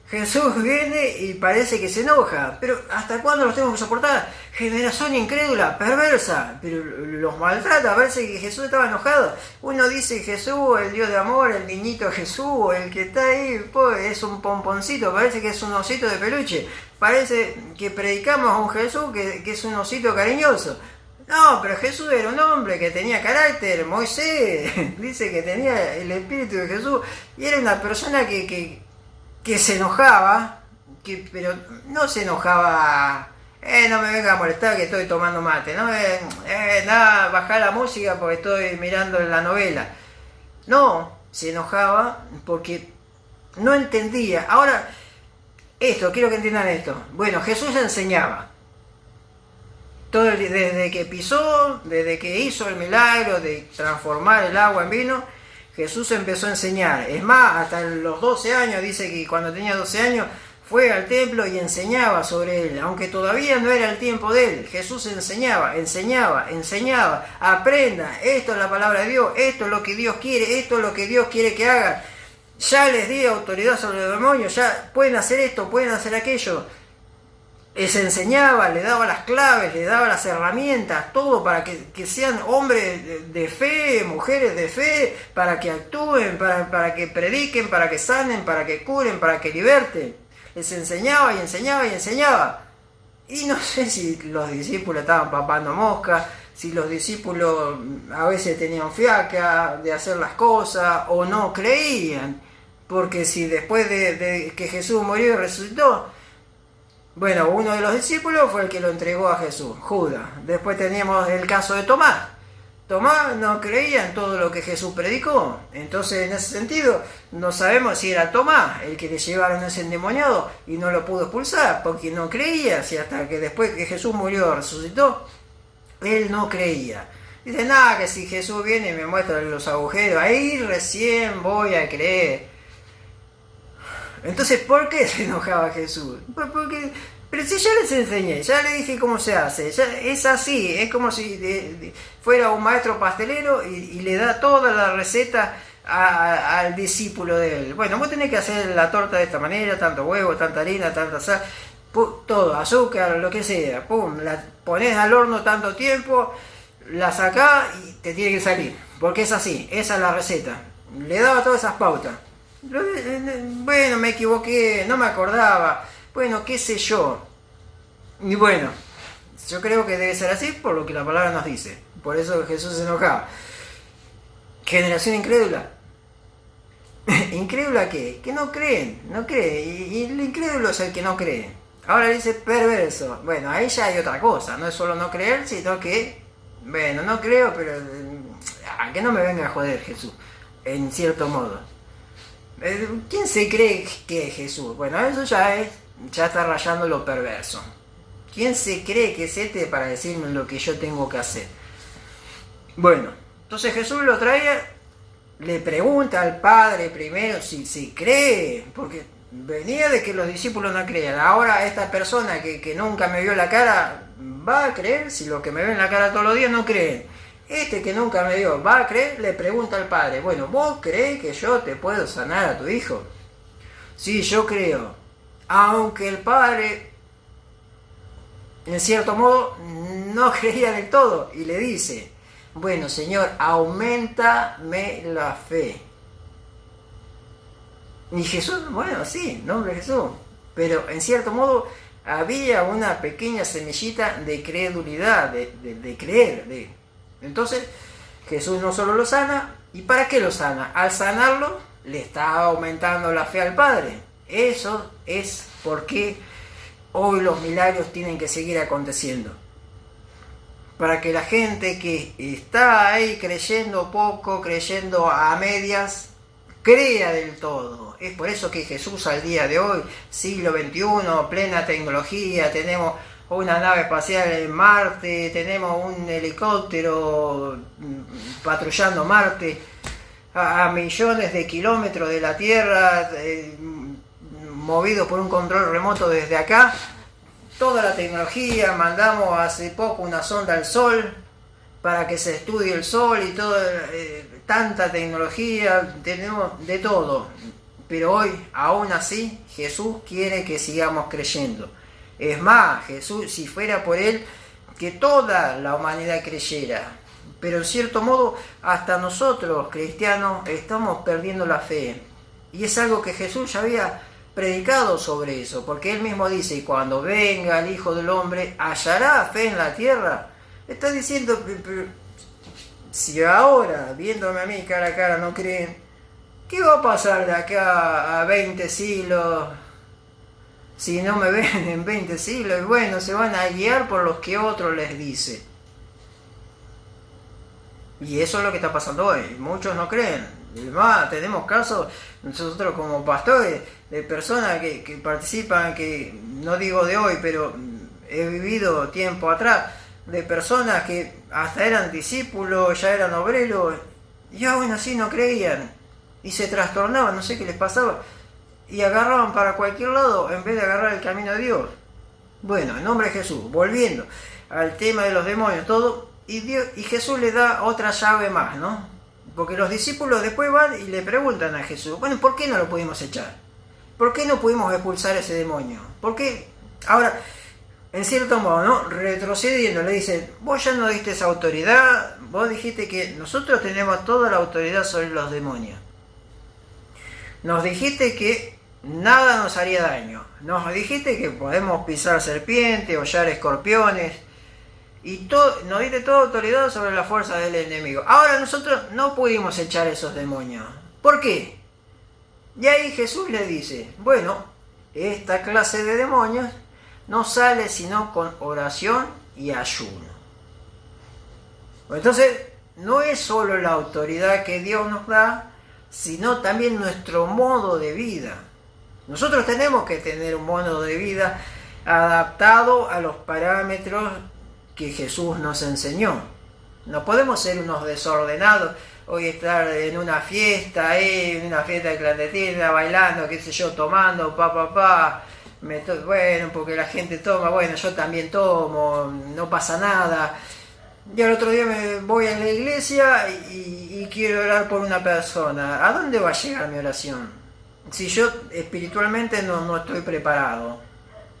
Speaker 1: Jesús viene y parece que se enoja, pero ¿hasta cuándo los tengo que soportar? Generación incrédula, perversa, pero los maltrata, parece que Jesús estaba enojado. Uno dice Jesús, el Dios de amor, el niñito Jesús, el que está ahí, pues, es un pomponcito, parece que es un osito de peluche, parece que predicamos a un Jesús que es un osito cariñoso. No, pero Jesús era un hombre que tenía carácter, Moisés dice que tenía el espíritu de Jesús, y era una persona que se enojaba, pero no se enojaba, no me venga a molestar que estoy tomando mate, no, nada, bajá la música porque estoy mirando la novela. No, se enojaba porque no entendía. Ahora, quiero que entiendan esto. Bueno, Jesús enseñaba. Desde que pisó, desde que hizo el milagro de transformar el agua en vino, Jesús empezó a enseñar. Es más, hasta los 12 años, dice que cuando tenía 12 años, fue al templo y enseñaba sobre él, aunque todavía no era el tiempo de él. Jesús enseñaba. Aprenda, esto es la palabra de Dios, esto es lo que Dios quiere, esto es lo que Dios quiere que hagan. Ya les di autoridad sobre los demonios, ya pueden hacer esto, pueden hacer aquello. Les enseñaba, le daba las claves, le daba las herramientas, todo para que sean hombres de fe, mujeres de fe, para que actúen, para que prediquen, para que sanen, para que curen, para que liberten. Les enseñaba y enseñaba y enseñaba. Y no sé si los discípulos estaban papando mosca, si los discípulos a veces tenían fiaca de hacer las cosas o no creían. Porque si después de que Jesús murió y resucitó, bueno, uno de los discípulos fue el que lo entregó a Jesús, Judas. Después teníamos el caso de Tomás. Tomás no creía en todo lo que Jesús predicó. Entonces, en ese sentido, no sabemos si era Tomás el que le llevaron ese endemoniado y no lo pudo expulsar, porque no creía, si hasta que después que Jesús murió resucitó, él no creía. Dice, nada, que si Jesús viene y me muestra los agujeros, ahí recién voy a creer. Entonces, ¿por qué se enojaba Jesús? Pero si ya les enseñé, ya les dije cómo se hace, es así, es como si fuera un maestro pastelero y le da toda la receta al discípulo de él. Bueno, vos tenés que hacer la torta de esta manera, tanto huevo, tanta harina, tanta sal, todo, azúcar, lo que sea, pum, la ponés al horno tanto tiempo, la sacás y te tiene que salir, porque es así, esa es la receta. Le daba todas esas pautas. Bueno, me equivoqué, no me acordaba, bueno, qué sé yo. Y bueno, yo creo que debe ser así por lo que la palabra nos dice. Por eso Jesús se enojaba. Generación incrédula. ¿Incrédula qué? Que no creen, no cree. Y el incrédulo es el que no cree. Ahora dice perverso. Bueno, ahí ya hay otra cosa. No es solo no creer, sino que, bueno, no creo, pero que no me venga a joder Jesús, en cierto modo. ¿Quién se cree que es Jesús? Bueno, eso ya está rayando lo perverso. ¿Quién se cree que es para decirme lo que yo tengo que hacer? Bueno, entonces Jesús lo trae, le pregunta al Padre primero si cree, porque venía de que los discípulos no creían. Ahora esta persona que nunca me vio la cara, ¿va a creer? Si los que me ven la cara todos los días no creen. Que nunca me vio, ¿va a creer? Le pregunta al Padre, bueno, ¿vos crees que yo te puedo sanar a tu hijo? Sí, yo creo. Aunque el Padre, en cierto modo, no creía del todo. Y le dice, bueno, Señor, auméntame la fe. Y Jesús, bueno, sí, nombre de Jesús. Pero en cierto modo había una pequeña semillita de credulidad, de creer, Entonces, Jesús no solo lo sana, ¿y para qué lo sana? Al sanarlo, le está aumentando la fe al Padre. Eso es porque hoy los milagros tienen que seguir aconteciendo. Para que la gente que está ahí creyendo poco, creyendo a medias, crea del todo. Es por eso que Jesús al día de hoy, siglo XXI, plena tecnología, tenemos una nave espacial en Marte, tenemos un helicóptero patrullando Marte a millones de kilómetros de la Tierra, movido por un control remoto desde acá. Toda la tecnología, mandamos hace poco una sonda al Sol, para que se estudie el sol y todo, tanta tecnología, tenemos de todo. Pero hoy, aún así, Jesús quiere que sigamos creyendo. Es más, Jesús, si fuera por Él, que toda la humanidad creyera. Pero en cierto modo, hasta nosotros, cristianos, estamos perdiendo la fe. Y es algo que Jesús ya había predicado sobre eso, porque Él mismo dice, y cuando venga el Hijo del Hombre, ¿hallará fe en la tierra? Está diciendo, si ahora, viéndome a mí cara a cara, no creen, ¿qué va a pasar de acá a 20 siglos? Si no me ven en 20 siglos, y bueno, se van a guiar por los que otro les dice. Y eso es lo que está pasando hoy. Muchos no creen. Además, tenemos casos, nosotros como pastores, de personas que participan, que no digo de hoy, pero he vivido tiempo atrás, de personas que hasta eran discípulos, ya eran obreros, y aún así no creían. Y se trastornaban, no sé qué les pasaba. Y agarraban para cualquier lado en vez de agarrar el camino de Dios. Bueno, en nombre de Jesús, volviendo al tema de los demonios, todo, y Jesús le da otra llave más, ¿no? Porque los discípulos después van y le preguntan a Jesús, bueno, ¿por qué no lo pudimos echar? ¿Por qué no pudimos expulsar ese demonio? ¿Por qué? Ahora, en cierto modo, ¿no? Retrocediendo, le dicen, vos ya no diste esa autoridad, vos dijiste que nosotros tenemos toda la autoridad sobre los demonios. Nos dijiste que nada nos haría daño. Nos dijiste que podemos pisar serpientes, hollar escorpiones. Y nos diste toda autoridad sobre la fuerza del enemigo. Ahora nosotros no pudimos echar esos demonios. ¿Por qué? Y ahí Jesús le dice, bueno, esta clase de demonios no sale sino con oración y ayuno. Entonces, no es solo la autoridad que Dios nos da, sino también nuestro modo de vida. Nosotros tenemos que tener un modo de vida adaptado a los parámetros que Jesús nos enseñó. No podemos ser unos desordenados, hoy estar en una fiesta, en una fiesta clandestina, bailando, qué sé yo, tomando, bueno, porque la gente toma, bueno, yo también tomo, no pasa nada. Yo el otro día me voy a la iglesia y quiero orar por una persona. ¿A dónde va a llegar mi oración? Si yo espiritualmente no estoy preparado.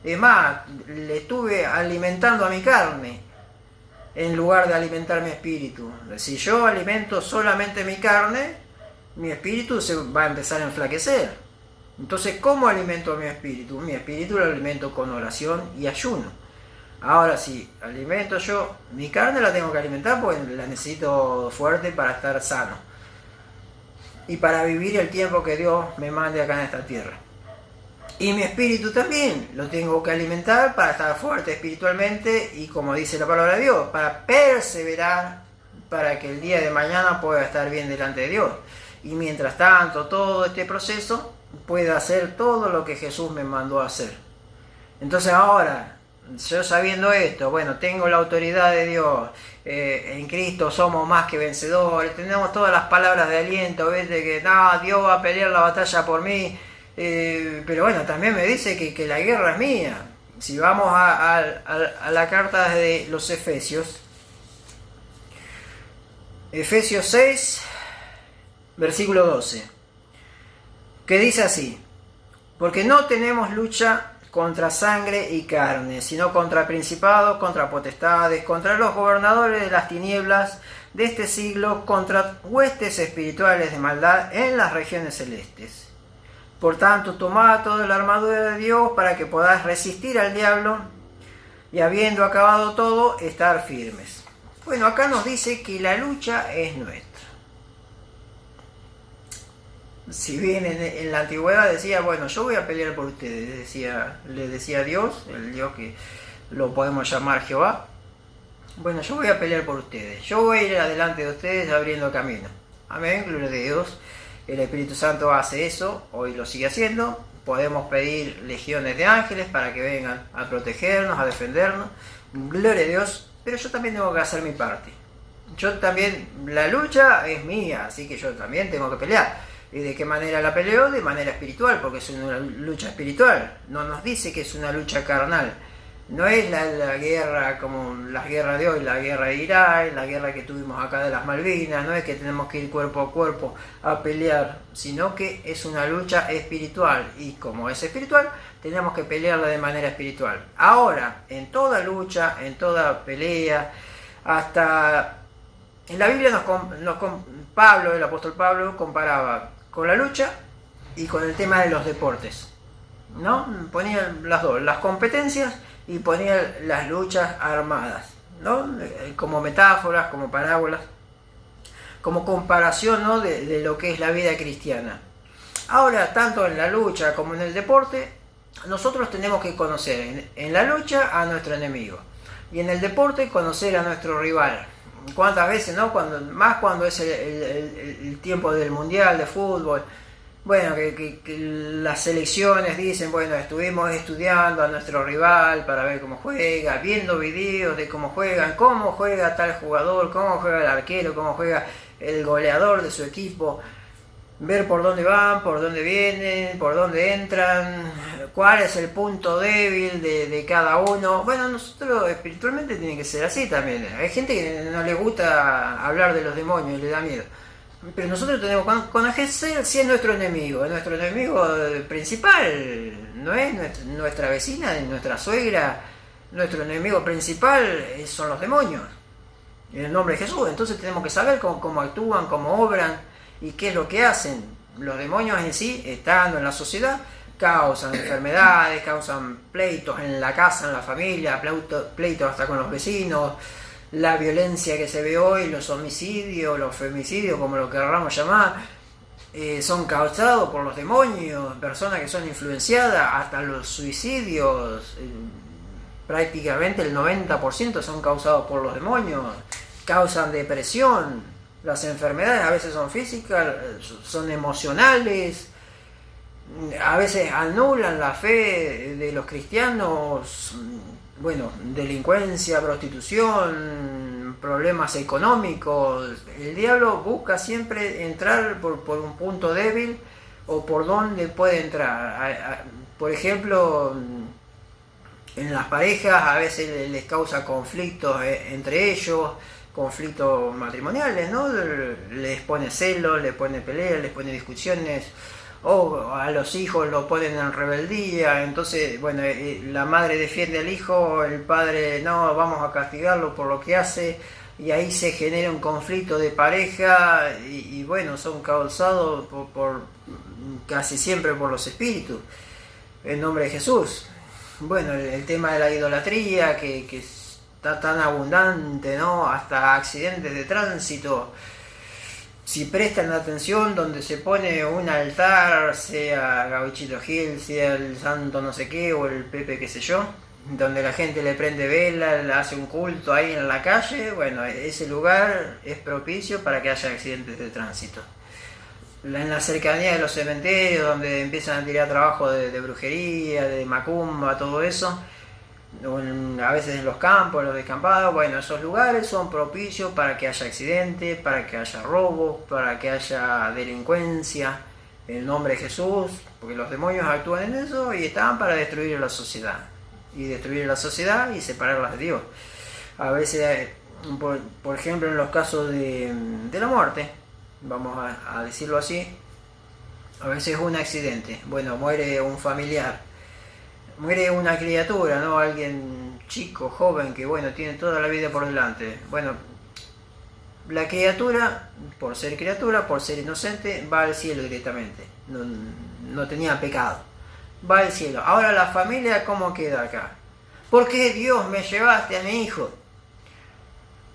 Speaker 1: Es más, le estuve alimentando a mi carne en lugar de alimentar mi espíritu. Si yo alimento solamente mi carne, mi espíritu se va a empezar a enflaquecer. Entonces, ¿cómo alimento mi espíritu? Mi espíritu lo alimento con oración y ayuno. Ahora, si alimento yo, mi carne la tengo que alimentar porque la necesito fuerte para estar sano. Y para vivir el tiempo que Dios me mande acá en esta tierra. Y mi espíritu también lo tengo que alimentar para estar fuerte espiritualmente y, como dice la palabra de Dios, para perseverar, para que el día de mañana pueda estar bien delante de Dios. Y mientras tanto, todo este proceso pueda hacer todo lo que Jesús me mandó a hacer. Entonces ahora, yo sabiendo esto, bueno, tengo la autoridad de Dios, en Cristo somos más que vencedores, tenemos todas las palabras de aliento, ¿viste? Que no, Dios va a pelear la batalla por mí. Pero bueno, también me dice que la guerra es mía. Si vamos a la carta de los Efesios 6, versículo 12, que dice así: porque no tenemos lucha contra sangre y carne, sino contra principados, contra potestades, contra los gobernadores de las tinieblas de este siglo, contra huestes espirituales de maldad en las regiones celestes. Por tanto, tomad toda la armadura de Dios para que podáis resistir al diablo y, habiendo acabado todo, estar firmes. Bueno, acá nos dice que la lucha es nuestra. Si bien en la antigüedad decía, bueno, yo voy a pelear por ustedes, le decía Dios, el Dios que lo podemos llamar Jehová, bueno, yo voy a pelear por ustedes, yo voy a ir adelante de ustedes abriendo camino. Amén, gloria a Dios. El Espíritu Santo hace eso, hoy lo sigue haciendo. Podemos pedir legiones de ángeles para que vengan a protegernos, a defendernos. Gloria a Dios, pero yo también tengo que hacer mi parte. Yo también, la lucha es mía, así que yo también tengo que pelear. ¿Y de qué manera la peleo? De manera espiritual, porque es una lucha espiritual. No nos dice que es una lucha carnal. No es la guerra como las guerras de hoy, la guerra de Irak, la guerra que tuvimos acá de las Malvinas, no es que tenemos que ir cuerpo a cuerpo a pelear, sino que es una lucha espiritual, y como es espiritual, tenemos que pelearla de manera espiritual. Ahora, en toda lucha, en toda pelea, hasta en la Biblia Pablo, el apóstol Pablo, comparaba con la lucha y con el tema de los deportes, ¿no? Ponía las dos, las competencias, y ponía las luchas armadas, ¿no? Como metáforas, como parábolas, como comparación, ¿no? de lo que es la vida cristiana. Ahora, tanto en la lucha como en el deporte, nosotros tenemos que conocer en la lucha a nuestro enemigo, y en el deporte conocer a nuestro rival. ¿Cuántas veces, no? Más cuando es el tiempo del mundial de fútbol. Bueno, que las selecciones dicen, bueno, estuvimos estudiando a nuestro rival para ver cómo juega, viendo videos de cómo juega tal jugador, cómo juega el arquero, cómo juega el goleador de su equipo, ver por dónde van, por dónde vienen, por dónde entran, cuál es el punto débil de cada uno. Bueno, nosotros espiritualmente tiene que ser así también. Hay gente que no le gusta hablar de los demonios y le da miedo. Pero nosotros tenemos que conocer si es nuestro enemigo principal, no es nuestra vecina, nuestra suegra. Nuestro enemigo principal son los demonios, en el nombre de Jesús. Entonces tenemos que saber cómo actúan, cómo obran y qué es lo que hacen. Los demonios en sí, estando en la sociedad, causan enfermedades, causan pleitos en la casa, en la familia, pleitos hasta con los vecinos. La violencia que se ve hoy, los homicidios, los femicidios, como lo querramos llamar, son causados por los demonios, personas que son influenciadas, hasta los suicidios, prácticamente el 90% son causados por los demonios, causan depresión, las enfermedades a veces son físicas, son emocionales, a veces anulan la fe de los cristianos. Bueno, delincuencia, prostitución, problemas económicos. El diablo busca siempre entrar por un punto débil o por donde puede entrar. Por ejemplo, en las parejas a veces les causa conflictos entre ellos, conflictos matrimoniales, ¿no? Les pone celos, les pone peleas, les pone discusiones. O a los hijos lo ponen en rebeldía, entonces, bueno, la madre defiende al hijo, el padre, no, vamos a castigarlo por lo que hace, y ahí se genera un conflicto de pareja, y bueno, son causados por casi siempre por los espíritus, en nombre de Jesús. Bueno, el tema de la idolatría, que está tan abundante, ¿no? Hasta accidentes de tránsito. Si prestan atención, donde se pone un altar, sea Gauchito Gil, sea el santo no sé qué, o el Pepe qué sé yo, donde la gente le prende vela, le hace un culto ahí en la calle, bueno, ese lugar es propicio para que haya accidentes de tránsito. En la cercanía de los cementerios, donde empiezan a tirar trabajo de brujería, de macumba, todo eso, a veces en los campos, los descampados, bueno, esos lugares son propicios para que haya accidentes, para que haya robos, para que haya delincuencia, en el nombre de Jesús, porque los demonios actúan en eso y están para destruir la sociedad, y separarlas de Dios. A veces, por ejemplo, en los casos de la muerte, vamos a decirlo así, a veces es un accidente, bueno, muere un familiar, muere una criatura, ¿no? Alguien chico, joven, que bueno, tiene toda la vida por delante. Bueno, la criatura, por ser inocente, va al cielo directamente. No tenía pecado. Va al cielo. Ahora la familia, ¿cómo queda acá? ¿Por qué Dios me llevaste a mi hijo?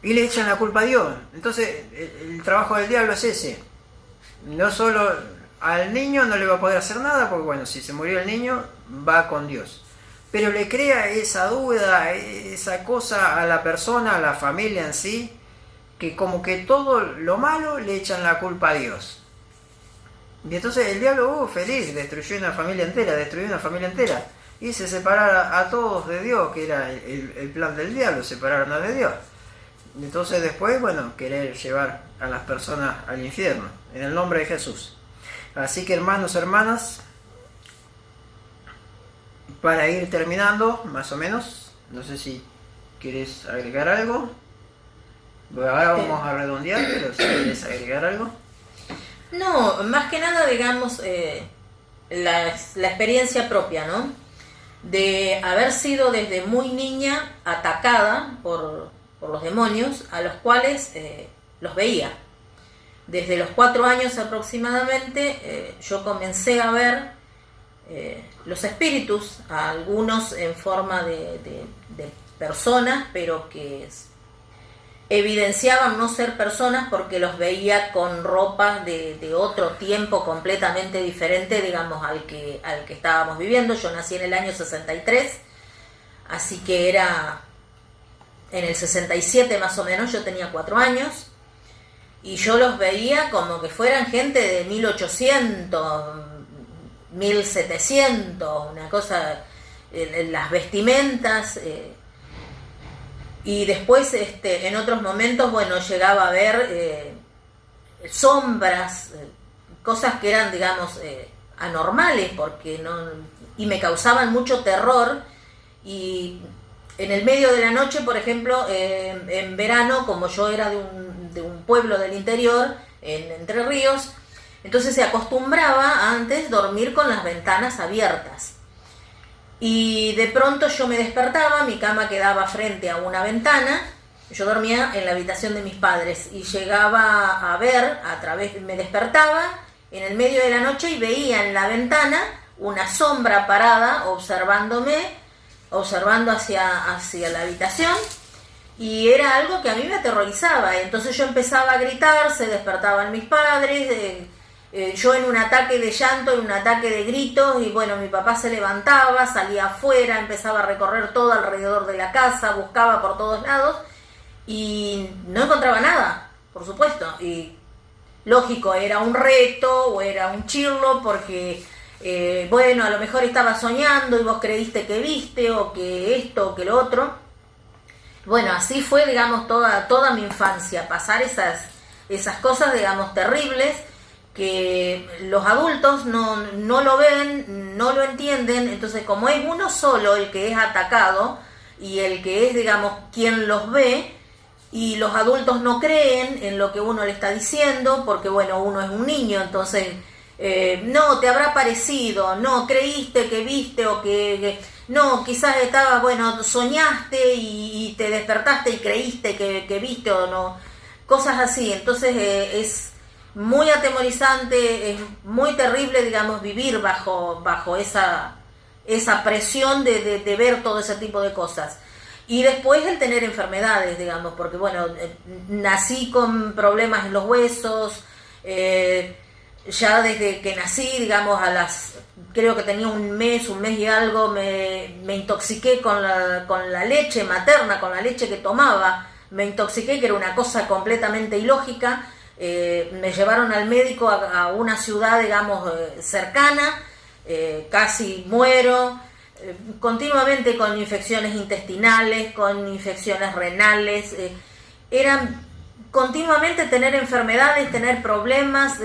Speaker 1: Y le echan la culpa a Dios. Entonces, el trabajo del diablo es ese. No solo al niño no le va a poder hacer nada, porque bueno, si se murió el niño, va con Dios. Pero le crea esa duda, esa cosa a la persona, a la familia en sí, que como que todo lo malo le echan la culpa a Dios. Y entonces el diablo, feliz, destruyó una familia entera. Y se separaron a todos de Dios, que era el plan del diablo, separarnos de Dios. Entonces después, bueno, querer llevar a las personas al infierno, en el nombre de Jesús. Así que hermanos, hermanas, para ir terminando, más o menos, No sé si quieres agregar algo. Bueno, ahora vamos a redondear, pero si quieres agregar algo.
Speaker 2: No, más que nada, digamos, la experiencia propia, ¿no? De haber sido desde muy niña atacada por los demonios, a los cuales los veía. Desde los 4 años aproximadamente, yo comencé a ver los espíritus, algunos en forma de personas, pero que evidenciaban no ser personas porque los veía con ropas de otro tiempo completamente diferente, digamos, al que estábamos viviendo. Yo nací en el año 63, así que era en el 67 más o menos, yo tenía 4 años, y yo los veía como que fueran gente de 1800, 1700, una cosa, las vestimentas, y después en otros momentos, bueno, llegaba a ver sombras, cosas que eran, digamos, anormales, porque no, y me causaban mucho terror. Y en el medio de la noche, por ejemplo, en verano, como yo era de un pueblo del interior, en Entre Ríos, entonces se acostumbraba antes dormir con las ventanas abiertas. Y de pronto yo me despertaba, mi cama quedaba frente a una ventana, yo dormía en la habitación de mis padres y llegaba a ver, me despertaba en el medio de la noche y veía en la ventana una sombra parada observándome, observando hacia la habitación, y era algo que a mí me aterrorizaba. Entonces yo empezaba a gritar, se despertaban mis padres, yo en un ataque de llanto, en un ataque de gritos, y bueno, mi papá se levantaba, salía afuera, empezaba a recorrer todo alrededor de la casa, buscaba por todos lados y no encontraba nada, por supuesto. Y lógico, era un reto o era un chirlo porque bueno, a lo mejor estaba soñando y vos creíste que viste, o que esto o que lo otro. Bueno, así fue, digamos, toda mi infancia, pasar esas cosas, digamos, terribles, que los adultos no lo ven, no lo entienden. Entonces, como es uno solo el que es atacado y el que es, digamos, quien los ve, y los adultos no creen en lo que uno le está diciendo, porque bueno, uno es un niño, entonces no, te habrá parecido, no, creíste que viste, o que no, quizás estaba, bueno, soñaste y te despertaste y creíste que viste o no, cosas así. Entonces es muy atemorizante, es muy terrible, digamos, vivir bajo esa presión de ver todo ese tipo de cosas. Y después el tener enfermedades, digamos, porque bueno, nací con problemas en los huesos, ya desde que nací, digamos, creo que tenía un mes y algo, me intoxiqué con la leche materna, con la leche que tomaba, me intoxiqué, que era una cosa completamente ilógica. Me llevaron al médico a una ciudad, digamos, cercana, casi muero, continuamente con infecciones intestinales, con infecciones renales, eran continuamente tener enfermedades, tener problemas.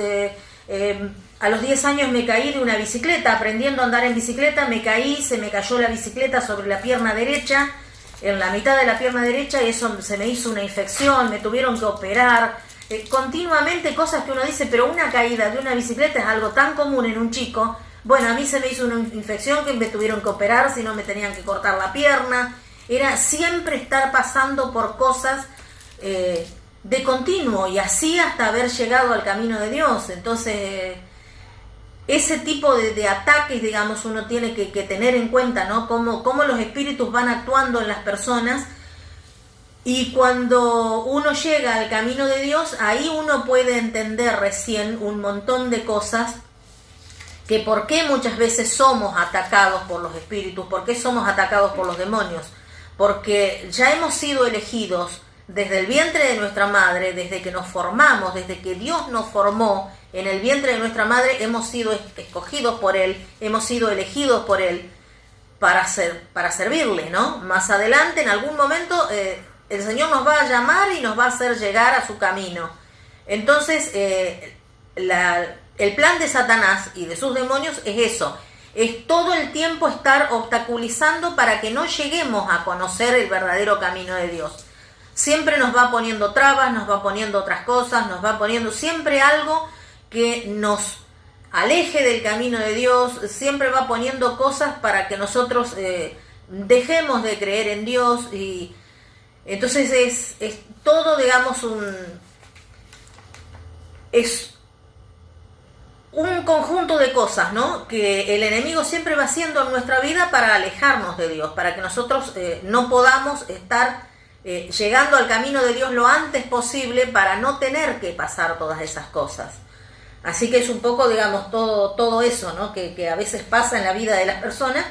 Speaker 2: A los 10 años me caí de una bicicleta, aprendiendo a andar en bicicleta, me caí, se me cayó la bicicleta sobre la pierna derecha, en la mitad de la pierna derecha, y eso se me hizo una infección, me tuvieron que operar. Continuamente cosas que uno dice, pero una caída de una bicicleta es algo tan común en un chico. Bueno, a mí se me hizo una infección que me tuvieron que operar, si no me tenían que cortar la pierna. Era siempre estar pasando por cosas de continuo, y así hasta haber llegado al camino de Dios. Entonces ese tipo de ataques, digamos, uno tiene que tener en cuenta, ¿no? Cómo los espíritus van actuando en las personas. Y cuando uno llega al camino de Dios, ahí uno puede entender recién un montón de cosas, que por qué muchas veces somos atacados por los espíritus, por qué somos atacados por los demonios, porque ya hemos sido elegidos desde el vientre de nuestra madre, desde que nos formamos, desde que Dios nos formó en el vientre de nuestra madre, hemos sido escogidos por Él, hemos sido elegidos por Él para servirle, ¿no? Más adelante, en algún momento, el Señor nos va a llamar y nos va a hacer llegar a su camino. Entonces, el plan de Satanás y de sus demonios es eso, es todo el tiempo estar obstaculizando para que no lleguemos a conocer el verdadero camino de Dios. Siempre nos va poniendo trabas, nos va poniendo otras cosas, nos va poniendo siempre algo que nos aleje del camino de Dios, siempre va poniendo cosas para que nosotros dejemos de creer en Dios. Y entonces es todo, digamos, es un conjunto de cosas, ¿no?, que el enemigo siempre va haciendo en nuestra vida para alejarnos de Dios, para que nosotros no podamos estar llegando al camino de Dios lo antes posible, para no tener que pasar todas esas cosas. Así que es un poco, digamos, todo eso, ¿no?, que a veces pasa en la vida de las personas,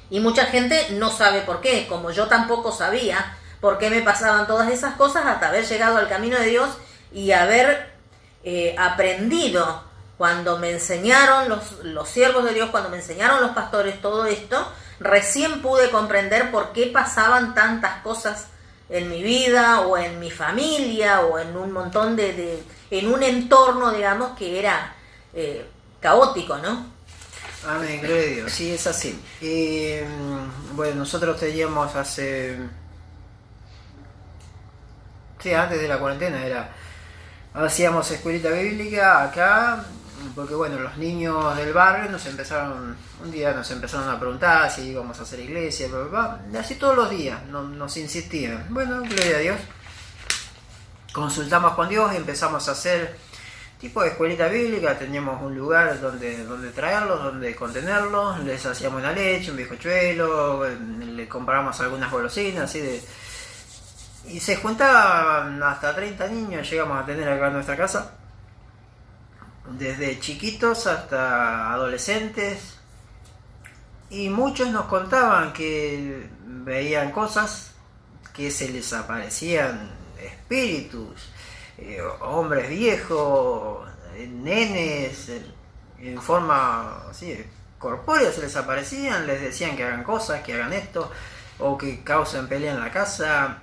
Speaker 2: y mucha gente no sabe por qué, como yo tampoco sabía por qué me pasaban todas esas cosas hasta haber llegado al camino de Dios y haber aprendido, cuando me enseñaron los siervos de Dios, cuando me enseñaron los pastores todo esto, recién pude comprender por qué pasaban tantas cosas en mi vida o en mi familia o en un montón en un entorno, digamos, que era caótico, ¿no?
Speaker 1: Amén, gloria a Dios, sí, es así. Bueno, nosotros teníamos antes de la cuarentena, hacíamos escuelita bíblica acá, porque bueno, los niños del barrio un día nos empezaron a preguntar si íbamos a hacer iglesia, bla, bla, bla. Así todos los días nos insistían. Bueno, gloria a Dios. Consultamos con Dios y empezamos a hacer tipo de escuelita bíblica. Teníamos un lugar donde traerlos, donde contenerlos, les hacíamos una leche, un bizcochuelo, le compramos algunas golosinas, así y se juntaban hasta 30 niños, llegamos a tener acá en nuestra casa, desde chiquitos hasta adolescentes, y muchos nos contaban que veían cosas, que se les aparecían espíritus, hombres viejos, nenes, en forma así corpórea se les aparecían, les decían que hagan cosas, que hagan esto, o que causen pelea en la casa,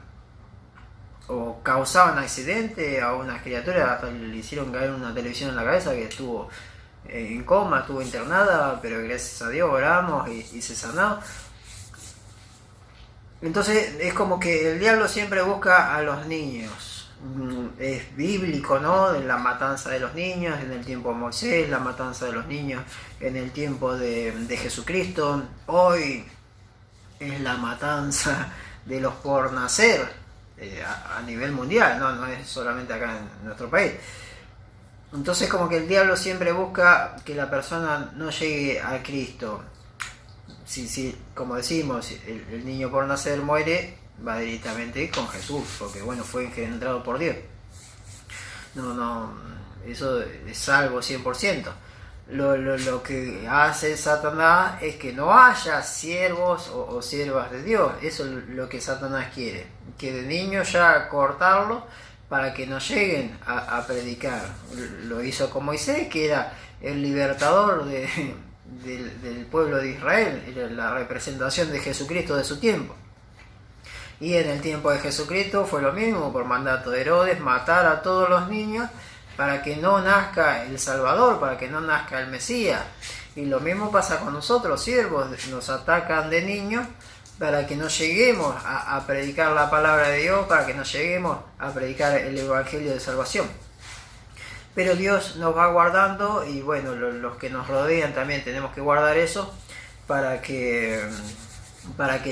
Speaker 1: o causaban accidente a unas criaturas, hasta le hicieron caer una televisión en la cabeza, que estuvo en coma, estuvo internada, pero gracias a Dios oramos y se sanó. Entonces es como que el diablo siempre busca a los niños. Es bíblico, ¿no?, de la matanza de los niños en el tiempo de Moisés, la matanza de los niños en el tiempo de Jesucristo. Hoy es la matanza de los por nacer a nivel mundial, no es solamente acá en nuestro país. Entonces como que el diablo siempre busca que la persona no llegue a Cristo. Si como decimos, el niño por nacer muere, va directamente con Jesús, porque bueno, fue engendrado por Dios. Eso es salvo 100%. Lo que hace Satanás es que no haya siervos o siervas de Dios. Eso es lo que Satanás quiere, que de niños ya cortarlo para que no lleguen a predicar. Lo hizo con Moisés, que era el libertador del pueblo de Israel, era la representación de Jesucristo de su tiempo. Y en el tiempo de Jesucristo fue lo mismo, por mandato de Herodes, matar a todos los niños para que no nazca el Salvador, para que no nazca el Mesías. Y lo mismo pasa con nosotros, siervos, nos atacan de niños para que no lleguemos a predicar la palabra de Dios, para que no lleguemos a predicar el Evangelio de salvación. Pero Dios nos va guardando, y bueno, los que nos rodean también tenemos que guardar eso para que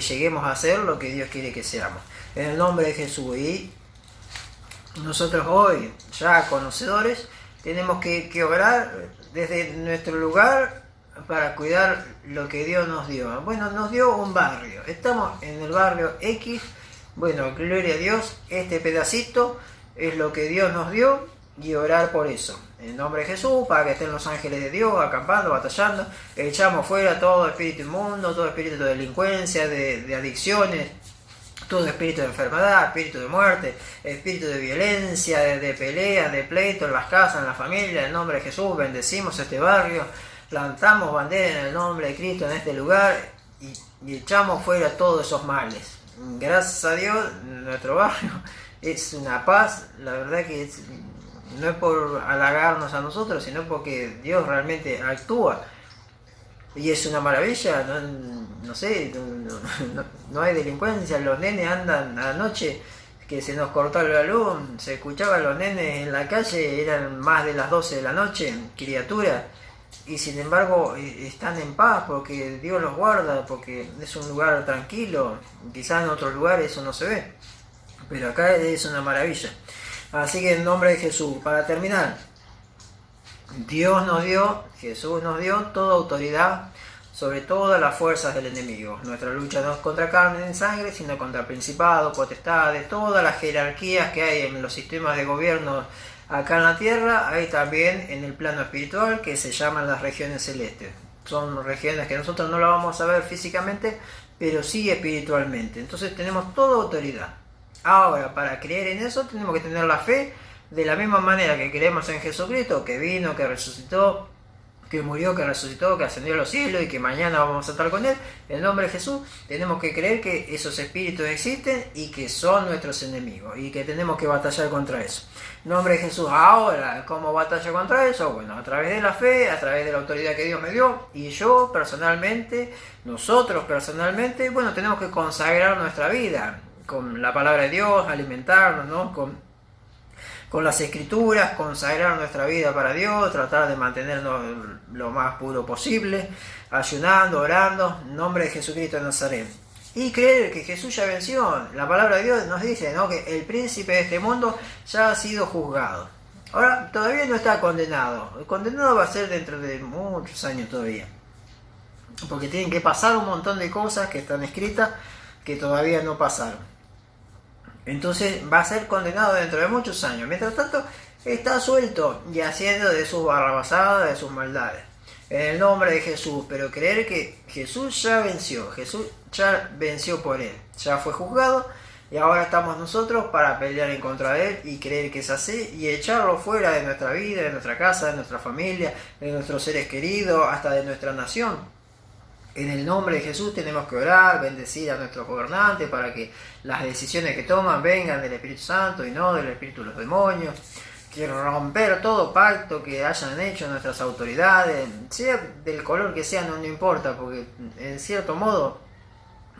Speaker 1: lleguemos a ser lo que Dios quiere que seamos. En el nombre de Jesús. Y nosotros hoy, ya conocedores, tenemos que orar desde nuestro lugar para cuidar lo que Dios nos dio. Bueno, nos dio un barrio, estamos en el barrio X, bueno, gloria a Dios, este pedacito es lo que Dios nos dio, y orar por eso, en el nombre de Jesús, para que estén los ángeles de Dios acampando, batallando. Echamos fuera todo espíritu inmundo, todo espíritu de delincuencia, de adicciones, todo espíritu de enfermedad, espíritu de muerte, espíritu de violencia, de pelea, de pleito en las casas, en la familia. En el nombre de Jesús bendecimos este barrio, plantamos bandera en el nombre de Cristo en este lugar, y echamos fuera todos esos males. Gracias a Dios, nuestro barrio es una paz. La verdad que no es por halagarnos a nosotros, sino porque Dios realmente actúa y es una maravilla, no sé, no hay delincuencia, los nenes andan a la noche, que se nos cortó la luz, se escuchaban los nenes en la calle, eran más de las 12 de la noche, criaturas, y sin embargo están en paz porque Dios los guarda, porque es un lugar tranquilo. Quizás en otros lugares eso no se ve, pero acá es una maravilla. Así que en nombre de Jesús, para terminar, Dios nos dio, Jesús nos dio toda autoridad sobre todas las fuerzas del enemigo. Nuestra lucha no es contra carne ni sangre, sino contra principados, potestades, todas las jerarquías que hay en los sistemas de gobierno acá en la tierra, hay también en el plano espiritual, que se llaman las regiones celestes. Son regiones que nosotros no las vamos a ver físicamente, pero sí espiritualmente. Entonces tenemos toda autoridad. Ahora, para creer en eso tenemos que tener la fe, de la misma manera que creemos en Jesucristo, que vino, que resucitó, que murió, que resucitó, que ascendió a los cielos y que mañana vamos a estar con Él. En nombre de Jesús tenemos que creer que esos espíritus existen y que son nuestros enemigos y que tenemos que batallar contra eso. En nombre de Jesús. Ahora, ¿cómo batalla contra eso? Bueno, a través de la fe, a través de la autoridad que Dios me dio, y yo personalmente, nosotros personalmente, bueno, tenemos que consagrar nuestra vida con la palabra de Dios, alimentarnos, ¿no? Con las escrituras, consagrar nuestra vida para Dios, tratar de mantenernos lo más puro posible, ayunando, orando, en nombre de Jesucristo de Nazaret. Y creer que Jesús ya venció. La palabra de Dios nos dice, ¿no?, que el príncipe de este mundo ya ha sido juzgado. Ahora, todavía no está condenado. El condenado va a ser dentro de muchos años todavía. Porque tienen que pasar un montón de cosas que están escritas que todavía no pasaron. Entonces va a ser condenado dentro de muchos años. Mientras tanto, está suelto y haciendo de sus barrabasadas, de sus maldades. En el nombre de Jesús. Pero creer que Jesús ya venció. Jesús ya venció por Él. Ya fue juzgado. Y ahora estamos nosotros para pelear en contra de Él y creer que es así. Y echarlo fuera de nuestra vida, de nuestra casa, de nuestra familia, de nuestros seres queridos, hasta de nuestra nación. En el nombre de Jesús tenemos que orar, bendecir a nuestros gobernantes para que las decisiones que toman vengan del Espíritu Santo y no del Espíritu de los demonios. Quiero romper todo pacto que hayan hecho nuestras autoridades, sea del color que sea, no importa, porque en cierto modo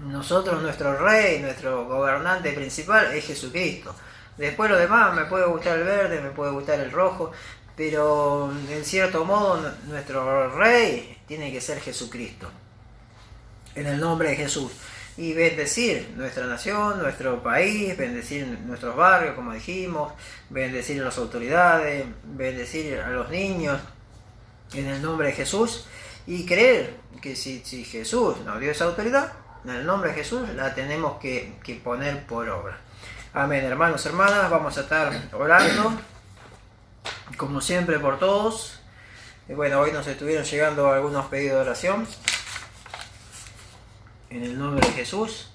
Speaker 1: nosotros, nuestro rey, nuestro gobernante principal es Jesucristo. Después lo demás, me puede gustar el verde, me puede gustar el rojo, pero en cierto modo nuestro rey tiene que ser Jesucristo. En el nombre de Jesús. Y bendecir nuestra nación, nuestro país, bendecir nuestros barrios, como dijimos, bendecir a las autoridades, bendecir a los niños, en el nombre de Jesús. Y creer que si Jesús nos dio esa autoridad, en el nombre de Jesús la tenemos que poner por obra. Amén, hermanos, hermanas, vamos a estar orando, como siempre, por todos. Y bueno, hoy nos estuvieron llegando algunos pedidos de oración. En el nombre de Jesús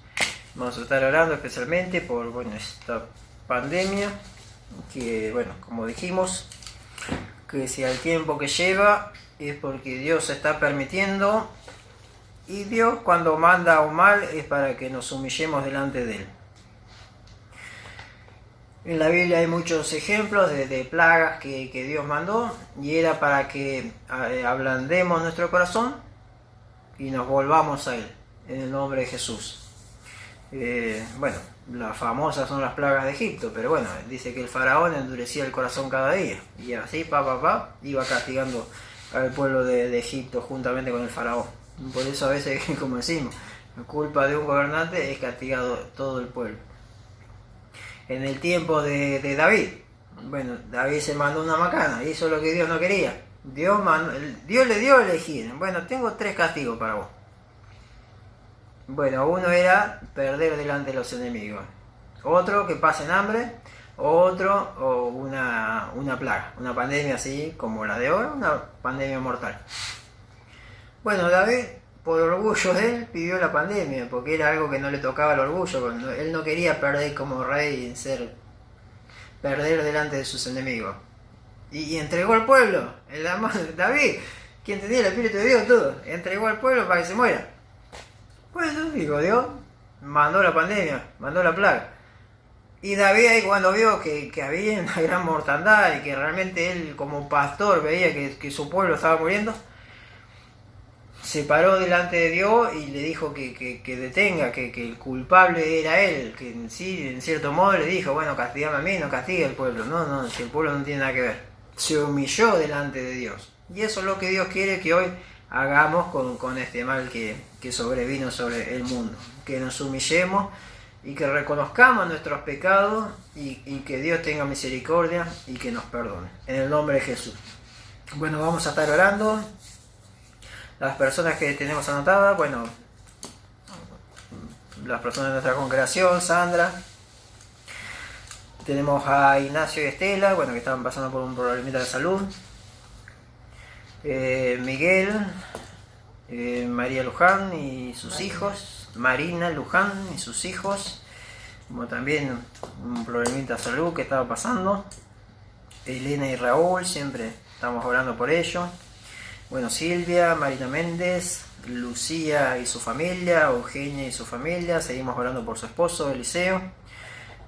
Speaker 1: vamos a estar orando especialmente por esta pandemia, que bueno, como dijimos, que si al tiempo que lleva es porque Dios está permitiendo, y Dios cuando manda un mal es para que nos humillemos delante de Él. En la Biblia hay muchos ejemplos de plagas que Dios mandó, y era para que ablandemos nuestro corazón y nos volvamos a Él. En el nombre de Jesús. Bueno, las famosas son las plagas de Egipto, pero bueno, dice que el faraón endurecía el corazón cada día, y así iba castigando al pueblo de Egipto juntamente con el faraón. Por eso a veces, como decimos, la culpa de un gobernante es castigado todo el pueblo. En el tiempo de David, bueno, David se mandó una macana, hizo lo que Dios no quería. Dios le dio a elegir. Bueno, tengo 3 castigos para vos. Bueno, uno era perder delante de los enemigos, otro que pasen hambre, otro o una plaga, una pandemia así como la de hoy, una pandemia mortal. Bueno, David, por orgullo de él, pidió la pandemia, porque era algo que no le tocaba el orgullo. Él no quería perder como rey, perder delante de sus enemigos. Y entregó al pueblo, David, quien tenía el Espíritu de Dios, todo, entregó al pueblo para que se muera. Bueno, dijo Dios, mandó la pandemia, mandó la plaga. Y David ahí cuando vio que había una gran mortandad y que realmente él como pastor veía que su pueblo estaba muriendo, se paró delante de Dios y le dijo que detenga, que el culpable era él, que sí, en cierto modo le dijo, bueno, castigame a mí, no castigue al pueblo. No, si el pueblo no tiene nada que ver. Se humilló delante de Dios. Y eso es lo que Dios quiere que hoy hagamos con este mal que sobrevino sobre el mundo. Que nos humillemos y que reconozcamos nuestros pecados y que Dios tenga misericordia y que nos perdone. En el nombre de Jesús. Bueno, vamos a estar orando. Las personas que tenemos anotadas, bueno, las personas de nuestra congregación, Sandra. Tenemos a Ignacio y Estela, bueno, que estaban pasando por un problemita de salud. Miguel, María Luján y sus hijos. Marina Luján y sus hijos. Como también un problemita de salud que estaba pasando. Elena y Raúl, siempre estamos orando por ellos. Bueno, Silvia, Marina Méndez, Lucía y su familia, Eugenia y su familia. Seguimos orando por su esposo, Eliseo,